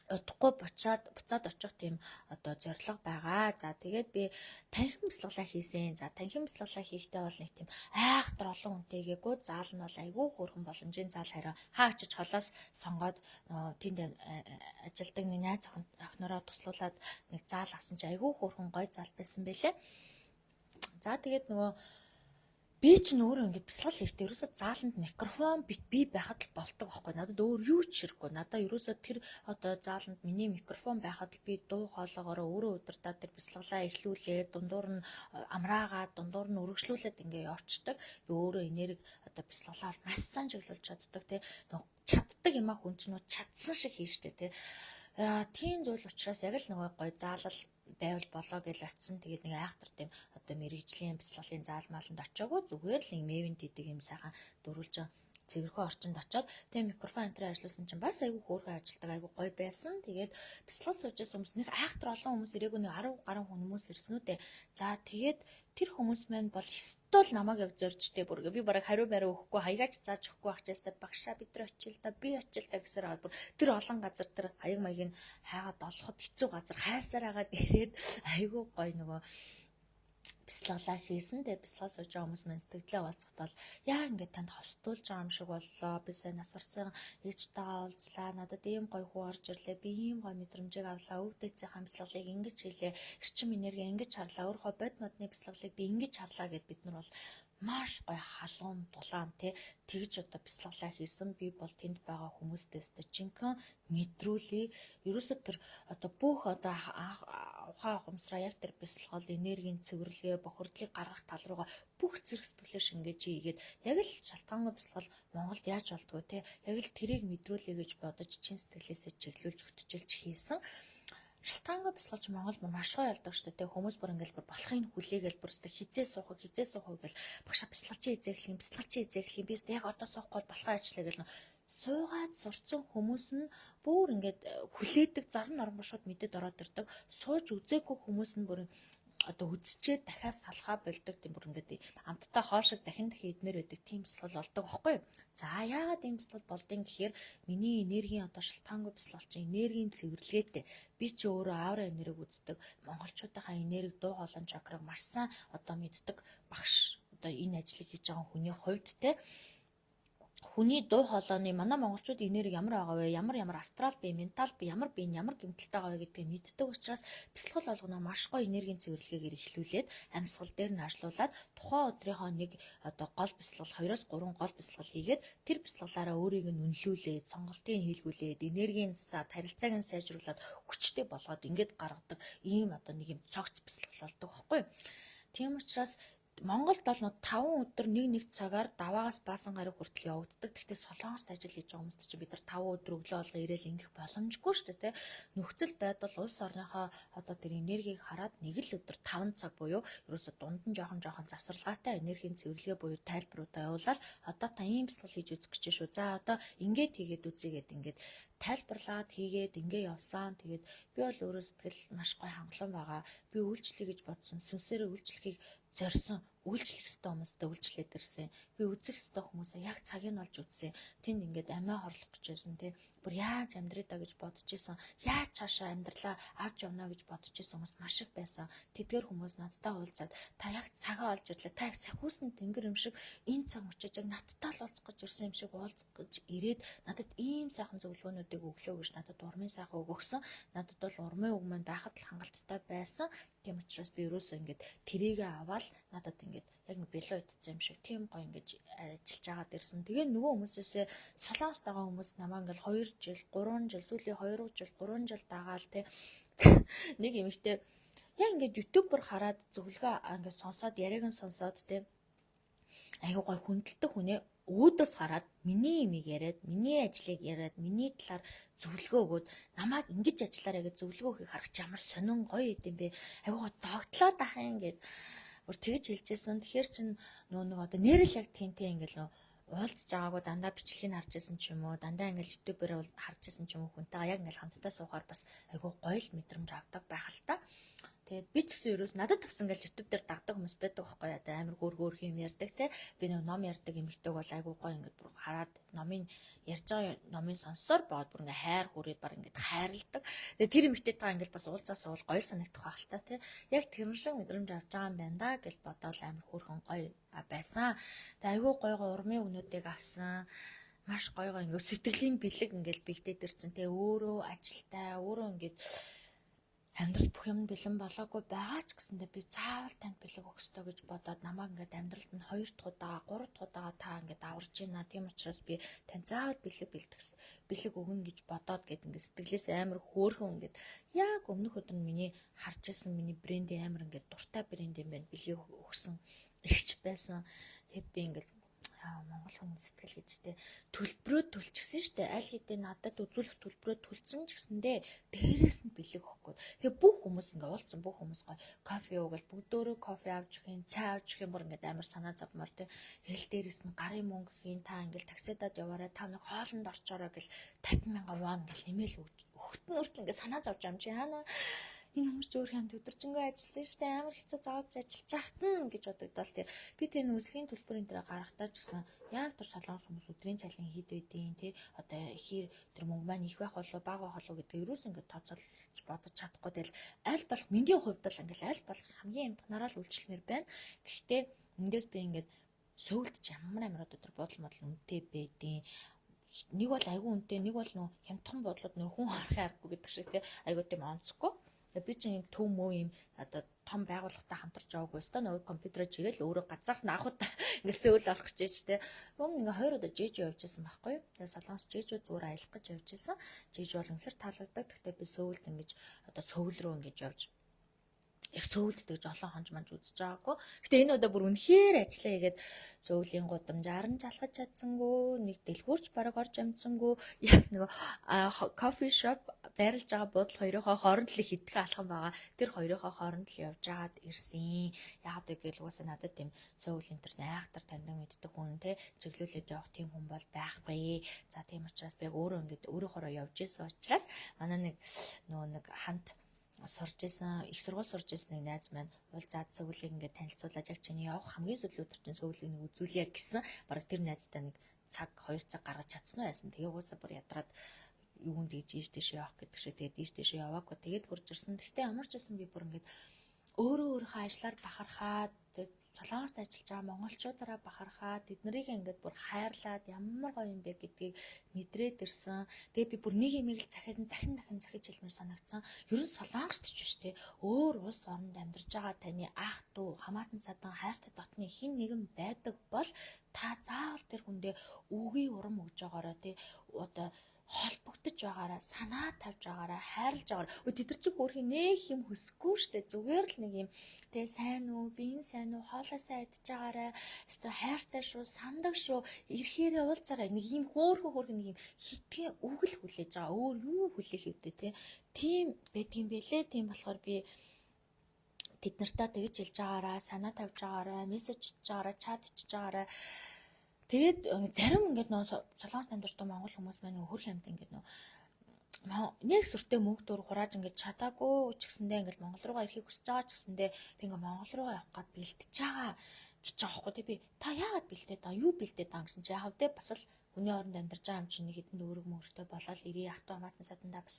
Удахгүй буцаад очих тийм одоо зорилго байгаа. За тэгээд би танхим бяцлаглаа хийсэн. За танхим бяцлаглаа хийхдээ бол нэг тийм айхтар олон хүнтэйгээгүй заал нь бол айгүй хөөрхөн боломжийн заал хараа хаа очиж холоос сонгоод тэнд ажилдаг нэг найз охинороо туслуулаад нэг заал авсан чи айгүй хөөрхөн гой заал байсан байлээ. За тэгээд нөгөө би ч нөөрэ ингээд бяцлал хийхдээ ерөөсө зааланд микрофон би байхад л болдог байхгүй. Надад өөр юу ч хэрэггүй. Надаа ерөөсө тэр одоо зааланд миний микрофон байхад л би дуу хоолоогоор өөрөө удирдаад тэр бяцлаглаа эхлүүлээд дундуур нь амраагаад дундуур нь үргэлжлүүлээд ингээд явчихдаг. Би өөрөө энерги одоо бяцлаглаа бол маш сайн чиглүүлж чаддаг тий. Чаддаг юм а хүн чинь чадсан шиг хийн штэ тий. Тийм зүйл учраас яг л нөгөө гой заалал байвал болоо гэж очисон. Тэгээд нэг айхтар тийм одоо мэрэгжлийн бяцлаглалын заалмааланд очиагүй зүгээр л юм эвент хийдэг юм сайхан дөрвөлжин цэвэрхэн орчинд очиод тэгээ микрофон энтрээ ажилласан чинь бас айгүй хөөрхөн ажилтдаг айгүй гоё байсан. Тэгээд бяцлал суужээс хүмүүс нэг айхтар олон хүмүүс ирээгүй нэг 10 гаруй хүмүүс ирсэн үү дээ. За тэгээд тэр хүмүүс маань бол стол намайг яг зоржтэй бүр би бараг хариу бариу өгөхгүй хаягаач зааж өгөхгүй ахчаастай багшаа бид нар очил та би очил та гэсээр аваад бүр тэр олон газар тэр хаяг маягийг хайгаад олоход хэцүү газар хайсаар хагаад ирээд айгүй гоё нөгөө бяцлаглаа хийсэн. Тэгээ бяцлаа сууж байгаа хүмүүс маань сэтгэлээ уулзахад бол яа ингээд танд хостуулж байгаа юм шиг боллоо. Би сайн нас барсан ээжтэйгээ уулзлаа. Надад ийм гоё хүү орж ирлээ. Би ийм гоё мэдрэмжийг авлаа. Өвдөцийн хамслаглыг ингэж хийлээ. Эрчим энерги ингэж харлаа. Өөрөө бод модны бяцлаглыг би ингэж харлаа гэд бид нар бол маш гоё халуун дулаан тэгж одоо бяцлаглаа хийсэн. Би бол тэнд байгаа хүмүүстэйс жинхэнэ мэдрүүлээ. Ерөөсөө тэр одоо бүх одоо ухаан ухамсараа яг тэр бяцлаглал энергийн цэвэрлэгээ бохирдлыг гаргах тал руугаа бүх зэрэг сэтгэлээ шингээж ийгээд яг л шалтгаангүй бяцлаглал Монголд яаж болдгоо яг л тэрийг мэдрүүлээ гэж бодож чин сэтгэлээсээ чиглүүлж хөтжүүлж хийсэн. Шалтгаангүй бяцлагч Монгол маш гоё ялдаг шүү дээ. Хүмүүс бүр ингээл болохыг хүлээгээл бүр өстө хизээ суух гэл багшаа бяцлагчийн эзэглэх юм. Би яг одоо суухгүй болохоо ажиллая гэл суугаад сурцсан хүмүүс нь бүр ингээд хүлээдэг зарн оронгоо шууд мэдээд ороод ирдэг. Сууж үзээгүй хүмүүс нь бүр одоо үзчээд дахиад салхаа болдог тийм бүр ингээд амттай хоол шиг дахин идмээр байдаг тийм бяцлал болдог байхгүй юу? За яагаад ийм бяцлал болдгийг гэхээр миний энергийн одоо шалтгаангүй бяцлал чинь энергийн цэвэрлэгээтэй. Би ч өөрөө аура энерги үздэг. Монголчуудынхаа энерги дуу хоолой чакраг маш сайн одоо мэддэг багш одоо энэ ажлыг хийж байгаа хүний хувьд хүний дуу хоолойны манай монголчууд энерги ямар байгаа вэ? Ямар астрал бие, ментал бие, ямар гэмтэлтэй байгаа вэ гэдгийг мэддэг учраас бяцлал болгоно маш гоё энергийн цэвэрлэгээр эхлүүлээд амьсгал дээр нь ажилуулад тухайн өдрийнхөө нэг одоо гол бяцлал 2-3 гол бяцлал хийгээд тэр бяцлаглаараа өөрийг нь үнэлүүлээд сонголтыг хийлгүүлээд энергийн засаад харилцааг нь сайжруулад хүчтэй болгоод ингээд гаргадаг ийм одоо нэг юм цогц бяцлал болдог байхгүй юу? Тийм учраас Монголд бол 5 өдөр нэг цагаар даваагаас баасан гараг хүртэл явагддаг. Гэхдээ Солонгост ажил хийж байгаа хүмүүст чинь бид нар 5 өдөр өглөө болго ирээл ингэх боломжгүй шүү дээ, тэ. Нөхцөл байдал улс орныхоо одоо тэр энергийг хараад нэг л өдөр 5 цаг буюу ерөөсө дунд нь жоохон завсарлагаатай энергийн цэвэрлэгээ буюу тайлбаруудаа явуулаад одоо та ийм бяцлал хийж үзэх гэж шүү. За одоо ингээд хийгээд үзьегээд ингээд тайлбарлаад хийгээд ингээ явсан. Тэгээд би бол өөрөө сэтгэл маш гой хангалуун байгаа. Би үйлчлэе гэж бодсон. Сүнсээрээ үйлчлэхийг зорьсон. Үйлчлэх ёстой хүмүүстэй үйлчлээд ирсэн. Би үзэх ёстой хүмүүсээ яг цагийг олж үзсэн. Тэнд ингээд амиа хорлох гэж байсан тий. бүр яаж амьдраа гэж бодож исэн. Яаж цаашаа амьдралаа авч явна гэж бодож исэн хүмүүс маш их байсан. Тэдгээр хүмүүс надтай уулзаад та яг цагаа олж ирлээ. Та яг сахиусан тэнгэр юм шиг энэ цаг очиж яг надтай л уулзах гэж ирсэн юм шиг уулзах гэж ирээд надад ийм сайхан зөвлөгөөнүүдийг өглөө гэж надад урмын сайхан өгсөн. Надад бол урмын үг маань байхад л хангалттай байсан. Тийм учраас би ерөөсөө ингээд тэрийгээ аваад надад ингээд яг бэлөө идсэн юм шиг тийм гоё ингэж ажиллаж агаад ирсэн. Тэгээ нөгөө хүмүүсээсээ солонгост байгаа хүмүүс намаа ингээл 2 жил, 3 жил, сүүлийн 2 жил, 3 жил дагаал те. Нэг эмэгтэй яг ингээд YouTube-оор хараад зөвлөгөө ингээд сонсоод яриаг нь сонсоод те. Айгуу гоё хүндэлдэг хүнээ өөдөөс хараад миний имийг яриад, миний ажлыг яриад, миний талаар зөвлөгөө өгөөд намайг ингэж ажиллаарай гэж зөвлөгөө өгөхийг харах чи ямар сонин гоё идэм бэ. Айгуу догтлоод ах юм гээд бүр тэгж хэлжсэн. Тэгэхээр чин нэг одоо нэрэл яг тэнтэй ингээл уулзж байгаагүй дандаа бичлэгийг харж байсан ч юм уу, дандаа ингээл YouTube-ээр харж байсан ч юм уу хүнтэйгээ яг ингээл хамтдаа суухаар бас айгуу гоё л мэдрэмж авдаг байх л та. Тэгээд би ч гэсэн ерөөс надад тавсан гэж YouTube дээр дагдаг хүмүүс байдаг байхгүй яа. Амар гөр юм ярьдаг те. Би нэг ном ярьдаг эмэгтэйг бол айгуу гоё ингээд бүр хараад номын ярьж байгаа номын сонсоор бод бүр ингээд хайр хүрээд баг ингээд хайрладаг. Тэгээд тэр эмэгтэйтэйгээ ингээд бас уулзаас уул гоё санагдах байх л та те. Яг тэр шиг мэдрэмж авч байгаа юм байна да гэж бодоол амар хөөрхөн гоё байсан. Тэгээд айгуу гойгоо урмын өгнүүдийг авсан. Маш гойгоо ингээд сэтгэлийн бэлэг ингээд бэлдээд ирсэн те. Өөрөө ажилтай, өөрөө ингээд амьдрал бүх юм бэлэн болоогүй байгаа ч гэсэндээ би заавал танд бэлэг өгөх ёстой гэж бодоод намайг ингээд амьдралд нь 2 дахь удаа 3 дахь удаа та ингээд аварж байна. Тийм учраас би танд заавал бэлэг өгнө гэж бодоод гээд ингээд сэтгэлээс амар хөөрхөн ингээд яг өмнөх өдөр миний харж исэн миний брендийн амар ингээд дуртай бренд юм байна. Бэлэг өгсөн ихч байсан. Тэгээд би ингээд Монгол хүн сэтгэл гэжтэй төлбөрөө төлчихсөн шүү дээ. Аль хэдийн надад үзүүлэх төлбөрөө төлсөн ч гэсэндээ дээрээс нь бэлэг өгөхгүй. Тэгээ бүх хүмүүс ингээ уулзсан бүх хүмүүс гоё кофе уугаад бүгдөө кофе авч өгөх юм, цай авч өгөх юм бүр ингээ амар санаа зовмоор те. Хэл дээрээс нь гарын мөнгө хийн та ингээл таксидад яваарай, та нэг хоолнд орчоорой гэл 50,000 вон ингээл нэмэл өгөхт нь үртэл ингээ санаа зовж юм чи яана. Энэ хүмүүс ч өөр хямд өдөржингөө ажилласан шүү дээ. Амар хэцүү зовж ажиллаж ахтан гэж бодогдол тэр. Би тэр нөөцлийн төлбөрийн дээр гарахтаа ч гэсэн яг тэр солонгос хүмүүс өдрийн цалин хэд байдیں۔ Тэ одоо ихэр тэр мөнгө маань их байх болов бага байх болов гэдэг ерөөс ингэ тооцоолж бодож чадахгүй тэл аль болох миний хувьд бол ингээл аль болох хамгийн амтнараа л үйлчлэмээр байна. Гэхдээ эндээс би ингээд сөүлд ч ямар одоо тэр бодол модал үнэтэй байдیں۔ Нэг бол айгүй үнэтэй, нэг бол нөө хямдхан бодлоод нөр хүн харахын аргагүй гэдэг шиг те айгүй тийм онцгүй. Би чинь юм төв мөө юм одоо том байгууллагатай хамтарч яваагүй өстой нөгөө компьютероо чигээл өөрөө газар наахад ингээд сөүл орох гэж те. Өмнө ингээ 2 удаа жиж явжсэн байхгүй юу. Тэгээ солонгос жижүүд зүгээр аялах гэж явжсэн. Жиж бол үнэхээр таалагддаг. Гэхдээ би сөүлд ингэж одоо сөүл рүү ингэж явж яг сөүлд гэж олон хонж манж үзэж байгаагүй. Гэтэ энэ удаа бүр үнэхээр ажиллаа хийгээд сөүлийн гудамжаар нь залгаж чадсангүй, нэг дэлгүүрч бараг орж амжсангүй, яг нөгөө кофе шоп байрлаж байгаа буудал хоёроо хооронд л хитгэн алхам байгаа. Тэр хоёроо хооронд л явж агаад ирсэн. Яг үгүй уусаа надад тийм сөүл энэ төр айхтар таньдаг мэддэг хүн те чиглүүлээд явах тийм хүн бол байхгүй. За тийм учраас би өөрөө ингэж өөрөөхөө явж исэн учраас манай нэг хамт сурж исэн их сургууль сурж исэн нэг найз маань уулзаад сөүлийг ингээд танилцуулаад яг чиний явах хамгийн сүүлийн өдөр чинь сөүлийг нэг үзүүлье гэсэн баг тэр найзтай нэг цаг 2 цаг гаргаж чадсан уу яасан. Тэгээ уусаа бүр ядраад юунд ийж тийш явах гэдэг шиг тэгээд тийш яваагүй тэгээд хурж ирсэн. Гэхдээ ямар ч байсан би бүр ингээд өөрийнхөө ажлаар бахархаад тэгээд солонгост ажиллаж байгаа монголчуудаараа бахархаад тэднийг ингээд бүр хайрлаад ямар гоё юм бэ гэдгийг мэдрээд ирсэн. Тэгээ би бүр нэг имийг л захиад дахин захиж хэлмээр санагдсан. Ер нь солонгост ч биш те өөр улс оронд амьдарч байгаа таны ах дүү хамаатан садан хайртай дотны хин нэгэн байдаг бол та заавал тэр хүндээ үгийн урам өгж байгаараа те одоо холбогдож байгаараа санаа тавьж байгаараа хайрлаж байгаараа тэд нар чи өөрхийн нэг юм хүсэхгүй штэ зүгээр л нэг юм тэгээ сайн уу биеийн сайн уу хоолоосаа идж байгаараа өстой хайртай шүү сандаг шүү ирэхээрээ уулзаараа нэг юм хөөрхөн нэг юм хитгэн үг л хүлээж байгаа өөр юу хүлээх хэвдэ те тийм байдгийн бэлээ тийм болохоор би тэд нартаа тэгж хэлж байгаараа санаа тавьж байгаараа мессеж хийж байгаараа чат хийж байгаараа тэгээд зарим ингээд нөө солонгос амьдардаг монгол хүмүүс маань хөр хямд ингээд нөө нэг сүртэй мөнгө дөр хурааж ингээд чадаагүй ч гэсэндээ ингээд монгол руугаа ирэхийг хүсэж байгаа ч гэсэндээ би ингээд монгол руугаа явах гээд бэлтэж байгаа гэж байгаа байхгүй тий би та яагаад бэлтээд байгаа юу бэлтээд байгаа гэсэн чи яав те бас л хүний оронд амьдарч байгаа юм чинь нэг хэдэн өөрөг мөрөдтэй болоод ирээ автоматн садандаа бас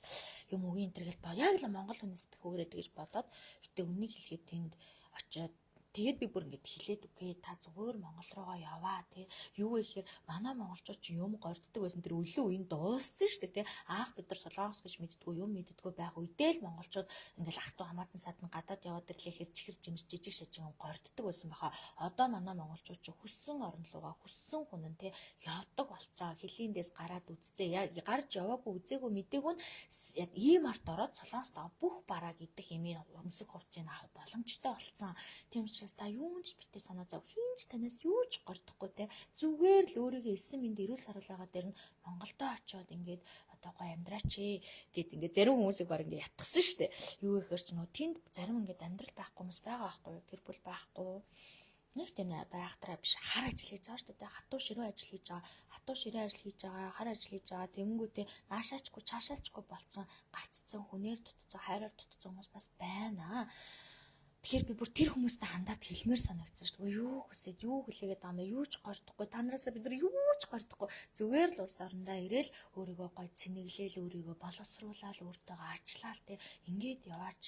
юм үгийн энэ төр гэл яг л Монгол хүний сэтгүүрээд гэж бодоод гэтээ үнийг хэлэхэд тэнд очиод тэгээд би бүр ингэж хэлээд үгүй та зүгээр Монгол руугаа яваа тий юу вэ гэхээр манай монголчууд ч юм горддаг байсан тэр өлөө үеийн дууссан шүү дээ тий аах бид нар солонгос гэж мэддэггүй юм мэддэггүй байх үедээ л монголчууд ингээл ах トゥ хамаатан садан гадаад яваад ирлээ хэр чихэр жимс жижиг шажин горддаг байсан баха одоо манай монголчууд ч хүссэн орон руугаа хүссэн хүн нь тий явдаг болцоо хилийндээс гараад үзцээ гарч яваагүй үзээгүй мэдээгүй нь яг ийм арт ороод солонгост бүх барааг идэх эмийн өмсөх хувцсыг авах боломжтой болцсон тийм учраас та юунч битээ санаа зов хинч танаас юу ч гордохгүй те зүгээр л өөрийгөө элсэн мэнд эрүүл саруулгаа дээр нь Монголдоо очиод ингээд одоо гоё амьдраач гэд ингээд зарим хүмүүсийг баг ингээд ятгсан штэ юу гэхээр ч нөө тэнд зарим ингээд амьдрал байхгүй хүмүүс байгаа байхгүй тэр бүл байхгүй нэг тийм одоо яхтраа биш хар ажил хийж байгаа шүү дээ хатуу ширээ ажил хийж байгаа хатуу ширээ ажил хийж байгаа хар ажил хийж байгаа тэнгүүтээ наашаачгүй чаашаачгүй болцсон гаццсан хүнээр дутцсан хайраар дутцсан хүмүүс бас байна. Тэгэхээр би бүр тэр хүмүүстэй хандаад хэлмээр санагдсан шүү дээ. Юу хүсээд юу хүлээгээд байгаа юм юу ч гордохгүй. Та нараасаа бид нар юу ч гордохгүй. Зүгээр л улс орондоо ирээл өөрийгөө гоё цэнэглээл өөрийгөө боловсруулаад өөртөөгөө ачлаад те ингээд яваач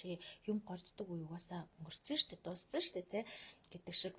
юм горддог үе угаасаа өнгөрцөн шүү дээ. Дууссан шүү дээ те гэдэг шиг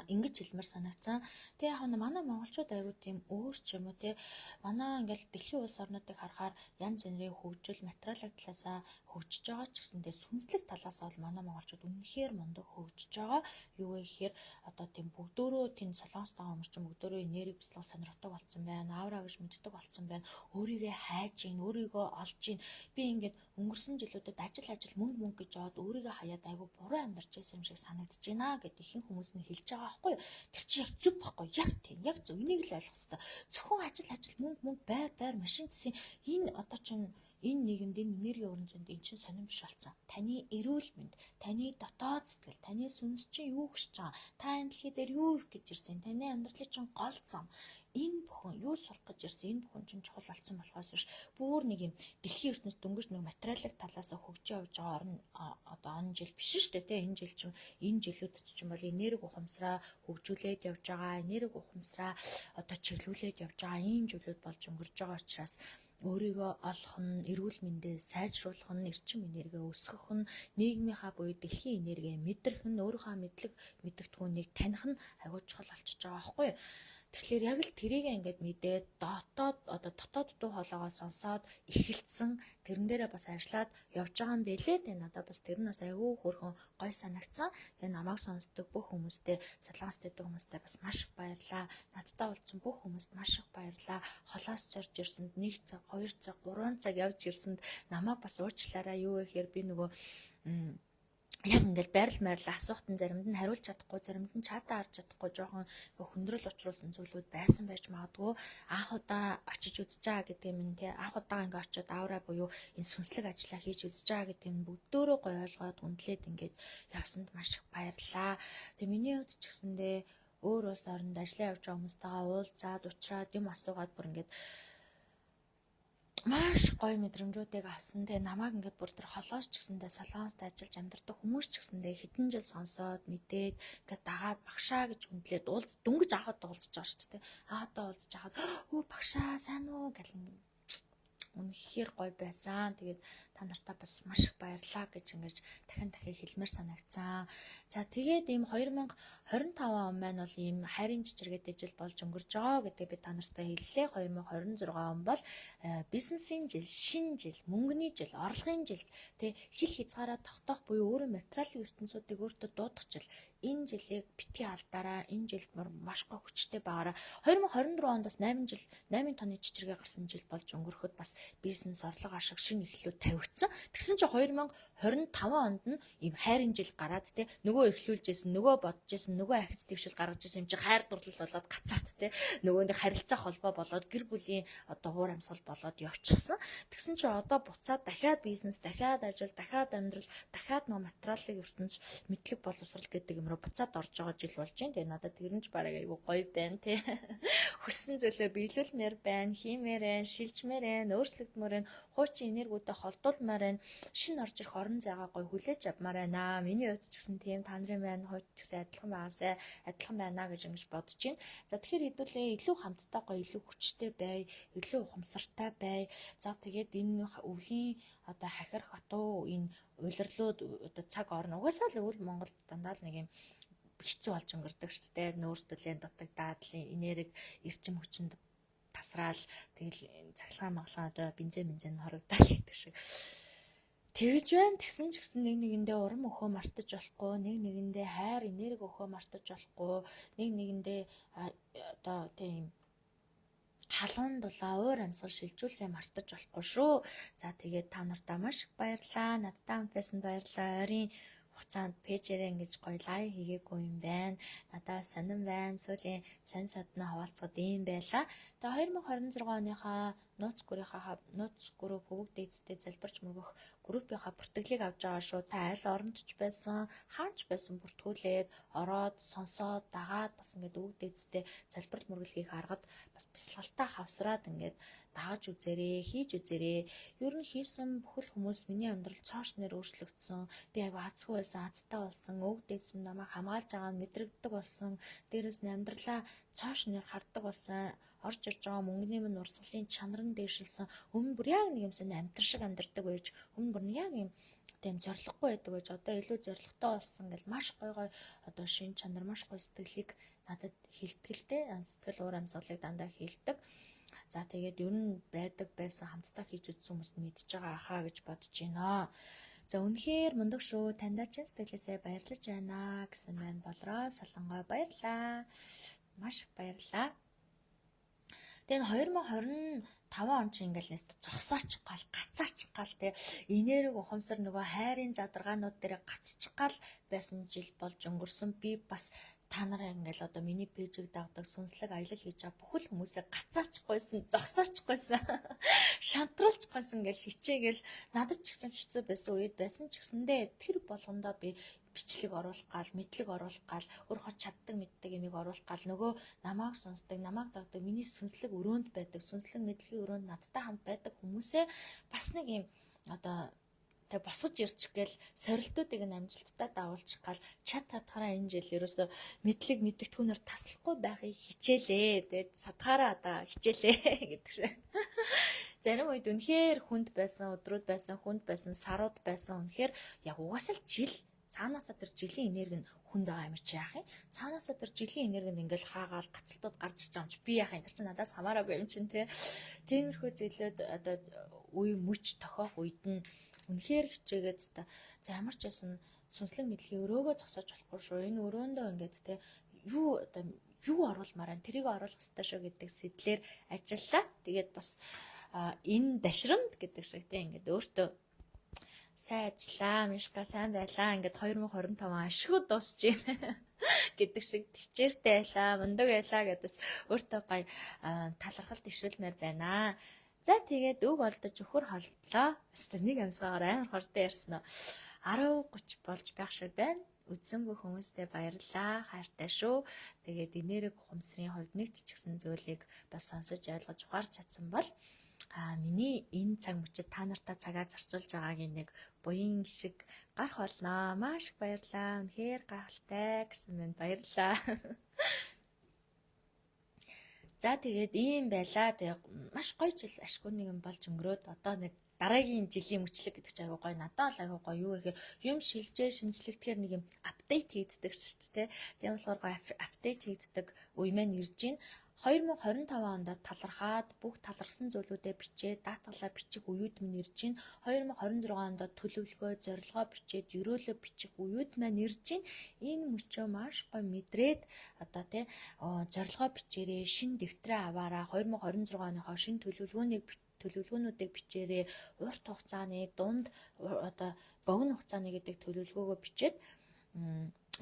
ингэж хэлмээр санагцсан. Тэгээ яг нь манай монголчууд айгуу тийм өөр ч юм уу те манай ингээл дэлхийн улс орнуудыг харахаар янз бүрийн хөгжил материалын талаасаа хөгжиж байгаа ч гэсэндээ сүнслэг талаас бол манай монголчууд үнэхээр мундаг хөгжиж байгаа. Юу вэ гэхээр одоо тийм бүгдөө тийм солонгост байгаа хүмүүс чинь бүгдөө энерги бяцлах сонирхдаг болсон байна. Аавраа гэж мэддэг болсон байна. Өөрийгөө хайж ийн, өөрийгөө олж ийн. Би ингээд өнгөрсөн жилүүдэд ажил мөнгө гэж жоод өөрийгөө хаяад айгуу буруу амьдарч байсан юм шиг санагдаж байна гэдэг ихэнх хүмүүс нь хэлж байгаа байхгүй юу? Тэр чинь яг зүг байхгүй яг тийм яг зөв энийг л ойлгох хэрэгтэй. Зөвхөн ажил мөнгө байр машин гэсэн энэ одоо чинь энэ нийгэмд энэ энерги уран зөнд эн чинь сонирн биш болсон. Таны эрүүл мэнд, таны дотоод сэтгэл, таны сүнс чинь юу гэж байгаа? Та энэ дэлхий дээр юу их гэж ирсэн? Таны амьдралын чинь гол зам. Энэ бүхэн юу сурах гэж ирсэн? Энэ бүхэн чинь чухал болсон болохоос биш. Бүр нэг юм дэлхийн ертөнцид дөнгөж нэг материалын талаас хөгжиж явж байгаа орн одоо он жил биш шүү дээ. Энэ жил чинь энэ жилүүд чинь бол энерги ухамсараа хөгжүүлээд явж байгаа. Энерги ухамсараа одоо чиглүүлээд явж байгаа. Ийм жилүүд болж өнгөрж байгаа учраас өөрийгөө олох нь, эрүүл мэндээ сайжруулах нь, эрчим энерги өсгөх нь, нийгмийнхаа буюу дэлхийн энерги мэдрэх нь, өөрийнхөө мэддэгтгүүнийг таних нь аягүй чухал болчихж байгаа байхгүй юу? Тэгэхээр яг л тэрийг ингээд мэдээд дотоод дуу хоолойгоо сонсоод эхэлсэн тэрэн дээрээ бас ажиллаад явж байгаа юм бэлээ. Тэгээ надад бас тэр нь бас аягүй хөөрхөн гой санагдсан. Тэгээ намайг сонсдог бүх хүмүүстээ, солонгост байдаг хүмүүстээ бас маш их баярлалаа. Надтай уулзсан бүх хүмүүст маш их баярлалаа. Холоос зорж ирсэнд 1 цаг, 2 цаг, 3 цаг явж ирсэнд намайг бас уучлаарай. Юу вэ гэхээр би нөгөө яг ингээл байрал асуухтан заримд нь хариулж чадахгүй, заримд нь чатаа харж чадахгүй жоохон хүндрэл учруулсан зүйлүүд байсан байж магадгүй. Анх удаа очиж үзэж байгаа гэдэг юм те. Анх удаа ингээ очиод аавраа буюу энэ сүнслэг ажиллаа хийж үзэж байгаа гэдэг нь бүгдөө гой ойлгоод хүндлээд ингээд явсанд маш их баярлалаа. Тэгээ миний хувьд ч гэсэндээ өөр улс оронд ажиллаа явж байгаа хүмүүстэйгээ уулзаад, уулзраад юм асуугаад бүр ингээд маш гоё мэдрэмжүүдийг авсан. Тэгээ намайг ингээд бүр тэр холоос ч гэсэндээ солонгост ажиллаж амьдардаг хүмүүс ч гэсэндээ хэдэн жил сонсоод мэдээд ингээд дагаад багшаа гэж хүндлээд дөнгөж анхад уулзж байгаа шүү дээ. Анхадаа уулзж хахад өө багшаа сайн уу гэл үнэхээр гоё байсан. Тэгээд та нартай бас маш их баярлалаа гэж ингэж дахин хэлмээр санагцсан. За тэгээд ийм 2025 он маань бол ийм хайрын чичиргээтэй жил болж өнгөрж байгаа гэдэг би та нартай хэллээ. 2026 он бол бизнесийн жил, шинэ жил, мөнгөний жил, орлогын жил, тэг хил хязгаараа тогтоох буюу өөрийн материалын ертөнцүүдийг өөртөө дуудах жил. Энэ жилийг битгий алдаараа, энэ жилд маш гоо хүчтэй байгаараа. 2024 онд бас 8 тонны чичиргээ гарсан жил болж өнгөрөхөд бас бизнес орлого ашиг шинэ эхлэлүүд тавигдсан. Тэгсэн чинь 2025 онд нь ийм хайрын жил гараад те нөгөө эхлүүлж исэн, нөгөө бодож исэн, нөгөө ахиц дэвшил гаргаж исэн юм чи хайр дурлал болоод гацаат те нөгөө нэг харилцаа холбоо болоод гэр бүлийн одоо хуур амьсгал болоод явчихсан. Тэгсэн чинь одоо буцаад дахиад бизнес, дахиад ажил, дахиад амьдрал, дахиад нөгөө материалын ертөнц мэдлэг боловсрал гэдэг юм руу буцаад орж байгаа жил болж байна. Тэгээ надад тэр нь ч бараг айгүй гоё байна тий. Хүссэн зүйлээ биелүүлмээр байна, хиймээр байна, шилжмээр байна, өөрчлөгдмөр байна, хуучин энергиудаа холдуулмаар байна. Шинэ орж ирэх орон зайгаа гоё хүлээж авмаар байна. Миний хувьд ч гэсэн тийм та нарын байна, хууч ч гэсэн адилхан байна гэж ингэж бодож байна. За тэгэхээр хэдүүлээ илүү хамтдаа гоё, илүү хүчтэй бай, илүү ухамсартай бай. За тэгээд энэ өвлийн одоо хахирах хатуу энэ улирлууд одоо цаг орно. Угаасаа л өвөл Монголд дандаа л нэг юм хэцүү болж өнгөрдөг шүү дээ. Нөөцлөлийн дутагдаад энерги эрчим хүчинд тасраал тэгэл цахилгаан одоо бензин хорогдаад гэдэг шиг тэгж байна. Тэгсэн ч гэсэн нэгэндээ урам өхөө мартаж болохгүй, нэгэндээ хайр энерги өхөө мартаж болохгүй, нэгэндээ одоо тийм халуун дулаа уур амьсгал шилжүүлэхээ мартаж болохгүй шүү. За тэгээд та нартаа маш их баярлалаа. Надтай хамт байсан баярлалаа. Ойрын хугацаанд пэйжээрээ ингэж гоё лайв хийгээгүй юм байна. Надад сонирн байна. Сүүлийн сонь содноо хаваалцаад ийм байла. Тэгээ 2026 оныхаа нууц групп хөвгд эцтэй залбирч мөргөх группийнхаа бүртгэлийг авч байгаа шүү. Та аль оронд ч байсан, хаач байсан бүртгүүлээд ороод сонсоод дагаад бас ингээд өвгд эцтэй залбирч мөргөлгийг харахад бас бясалгалтаа хавсраад ингээд дааж үзээрэй, хийж үзээрэй. Ер нь хийсэн бүхэл хүмүүс миний амьдрал цааш нэр өөрчлөгдсөн. Би айгу азгүй байсан, азтай болсон. Өвгд эц намайг хамгаалж байгааг мэдрэгддэг болсон. Дээрээс нь амьдралаа цааш нэр харддаг болсон. Орж ирж байгаа мөнгөний минь урсгалын чанар нь дээшилсэн. Өмнө бүр яг нэг юмсан амьдрал шиг амьдардаг байж, өмнө бүр яг юм тийм зориггүй байдаг байж, одоо илүү зоригтой болсон гэл маш гой одоо шин чанар, маш гой сэтгэлийг надад хилтгэлтэй, сэтгэл уур амьсгалыг дандаа хилдэг. За тэгээд ер нь байдаг байсан хамтдаа хийж үзсэн хүмүүс мэдж байгаа ахаа гэж бодож байна. За үнэхээр мундаг шүү. Таньда чин сэтгэлээсээ баярлаж байна гэсэн байна. Болроо Солонгой баярлаа. Маш их баярлаа. Тэгээд 2025 он чинь ингээл нэст зогсооч гал, гацаач гал те энерги ухамсар нөгөө хайрын задаргаанууд дээр гацчих гал байсан жил болж өнгөрсөн. Би бас та нараа ингээл одоо миний пэйжийг дагдаг, сүнслэг аялал хийж байгаа бүхэл хүмүүсээ гацаачихгүйсэн, зогсоочихгүйсэн, шантруулчихгүйсэн ингээл хичээгээл надад ч гэсэн хэцүү байсан үед байсан ч гэсэндээ тэр болгондоо би бичлэг оруулах гал, мэдлэг оруулах гал, өөрөө чаддаг мэддэг юмыг оруулах гал нөгөө намайг сонсдог, намайг дагдаг, миний сүнслэг өрөөнд байдаг, сүнслэг мэдлэгийн өрөөнд надтай хамт байдаг хүмүүсээ бас нэг юм одоо тэг босгож ирчих гээл сорилтуудыг нь амжилттай дагуулчих гал чад хатгараа энэ жил ерөөсө мэдлэг мэддэхүүнээр таслахгүй байхыг хичээлээ. Тэгээд шатгаараа одоо хичээлээ гэдэг шиг. Зарим үед үнэхээр хүнд байсан, өдрүүд байсан, хүнд байсан, сарууд байсан. Үнэхээр яг угаасаа л жил цаанаасаа тэр жилийн энерги нь хүнд байгаа юм чи яах юм? Цаанаасаа тэр жилийн энерги нь ингээл хаагаал гацалтууд гарч иж байгаа юм чи би яах юм? Тэр чинь надаас хамаараагүй юм чинь тий. Тиймэрхүү зүйлүүд одоо үе мөч тохиох үед нь үнэхээр хичээгээд за ямар ч байсан сүнслэг мэдлэгийн өрөөгөө зогсоож болохгүй шүү. Энэ өрөөндөө ингээд тий юу оруулмаар байна? Тэрийг оруулах хэрэгтэй шүү гэдэг сэтлэр ажиллаа. Тэгээд бас энэ дашрамд гэдэг шиг тий ингээд өөртөө сайн ажиллаа, Мишка сайн байлаа. Ингээд 2025 ашгүй дуусч байна гэдэг шиг төвчээртэй байлаа, мундаг байлаа гэдээс өөртөө гай талархал төвшүүлмээр байна. За тэгээд үг олдож өхөр холдлоо. Бас нэг амьсгаагаар амар хортой ярьсан нь 10:30 болж байх шиг байна. Үдсэнгүй хүмүүстээ баярлалаа. Хайртай шүү. Тэгээд энерги ухамсарын хувьд нэг ч гэсэн зүйлийг бас сонсож ойлгож ухаарч чадсан бол миний энэ цаг мөчид та нартай цагаа зарцуулж байгаагийн нэг буян шиг гарах болно. Маш их баярлалаа. Үнэхээр гайхалтай гэсэн мэнд баярлалаа. За тэгээд ийм байлаа. Тэгээд маш гоё жил ашгүй нэг юм болж өнгөрөөд одоо нэг дараагийн жилийн мөчлөг гэдэг чинь аягүй гоё. Надад л аягүй гоё юу гэхээр юм шилжээ шинжлэхтэйгээр нэг юм апдейт хийгддэг шүү дээ. Тийм болохоор гоё апдейт хийгддэг үе маань ирж байна. 2025 онд талархаад бүх талархсан зүйлүүдээ бичээд даатгалаа бичих үеуд минь ирж байна. 2026 онд төлөвлөгөө, зорилгоо бичээд ерөөлөө бичих үеуд маань ирж байна. Энэ мөчөө маш гоё мэдрээд одоо тий зорилгоо бичээрээ, шинэ дэвтрээ аваараа 2026 оныхоо шинэ төлөвлөгөөнүүдийг бичээрээ, урт хугацааны, дунд одоо богино хугацааны гэдэг төлөвлөгөөгөө бичээд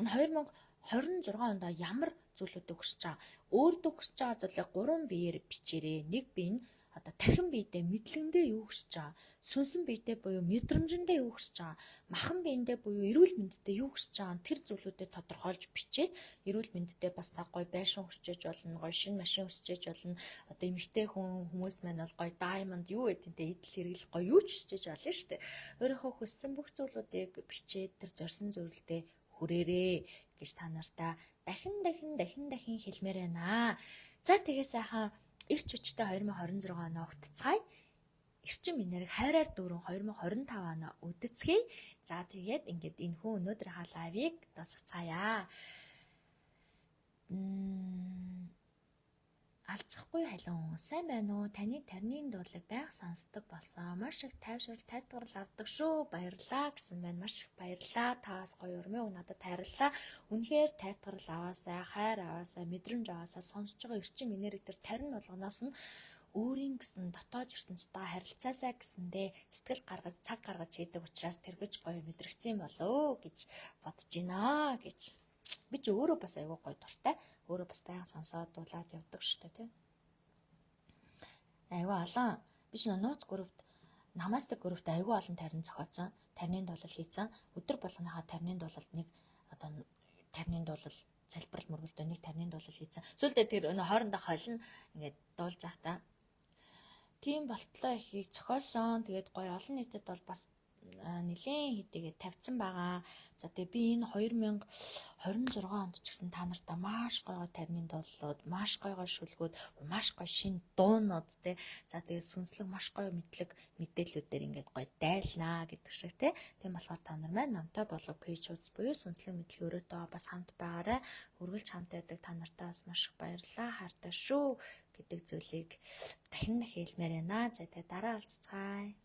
2026 онд ямар зүйлүүдийг хүсэж байгаа. Өөртөө хүсэж байгаа зүйлээ 3 биеэр бичээрээ. Нэг бие нь одоо тархин биедээ мэдлэгэндээ юу хүсэж байгаа, сүнсэн биедээ буюу мэдрэмжэндээ юу хүсэж байгаа, махан биендээ буюу эрүүл мэндэдээ юу хүсэж байгаа тэр зүйлүүдэд тодорхойлж бичээд эрүүл мэндэдээ бас та гоё байшин хүсчээж болно, гоё шинэ машин хүсчээж болно. Одоо эмэгтэй хүмүүс маань бол гоё diamond юу гэдэнтэй идэл хэрэглэх гоё юу ч хүсчээж болно шүү дээ. Өөрийнхөө хүссэн бүх зүйлүүдийг бичээд тэр зорьсон зүйлдээ хүрээрээ гэж та нартаа дахин хэлмээр байна. За тэгээ сайхан эрч хүчтэй 2026 оноо өгтцгаая. Эрчим энерги хайраар дүүрэн 2025 оноо үдэцгээе. За тэгээд ингээд энэхүү өнөөдрийнхаа лайвыг дуусгацгаая. Алцахгүй халуун сайн байна уу? Таны тарны дуулыг байнга сонсдог болсон. Маш их тайвшрал тайлбарл авдаг шүү. Баярлалаа гэсэн байна. Маш их баярлалаа. Таас гоё урмын үг надад хайрлаа. Үнэхээр тайлбарл аваасаа, хайр аваасаа, мэдрэмж аваасаа сонсож байгаа эрчим энерги төр тарин болгоноос нь өөрийн гэсэн дотоод ертөнцтэй харилцаасаа гэсэндээ сэтгэл гаргаж, цаг гаргаж хийдэг учраас тэргэж гоё мэдрэгцэн болоо гэж бодож байна гэж. Би ч өөрөө бас айгүй гоё дуртай. Өөрөө бас байнга сонсоод дуулаад явдаг шүү дээ, тийм. Айгүй олон биш нууц группт намастик группт айгүй олон тарин зохиоцсон. Тарны дуулал хийцэн. Өдөр болгоныхаа тарны дуулалд нэг одоо тарны дуулал залбирал мөргөлдөө нэг тарны дуулал хийцэн. Сүүлдээ тэр хоорондоо холно ингээд дуулж явахдаа тийм болтлоо ихийг зохиосон. Тэгээд гоё олон нийтэд бол бас нэлийн хэдийгээ тавьсан байгаа. За тэгээ би энэ 2026 онд ч гэсэн та нартай маш гоё тарны дуулууд, маш гоё шүлгүүд, маш гоё шин дуунууд те. За тэгээ сүнслэг маш гоё мэдээллүүдээр ингээд гоё дайлнаа гэдэг шиг те. Тийм болохоор та нар маань намтай болго пэйж хуудас буюу сүнслэг мэдлэг өрөөтэй бас хамт байгаарай. Үргэлж хамт байдаг та нартай бас маш их баярлалаа. Хайртай шүү гэдэг зүйлийг дахин хэлмээр байна. За тэгээ дараа уулзцгаая.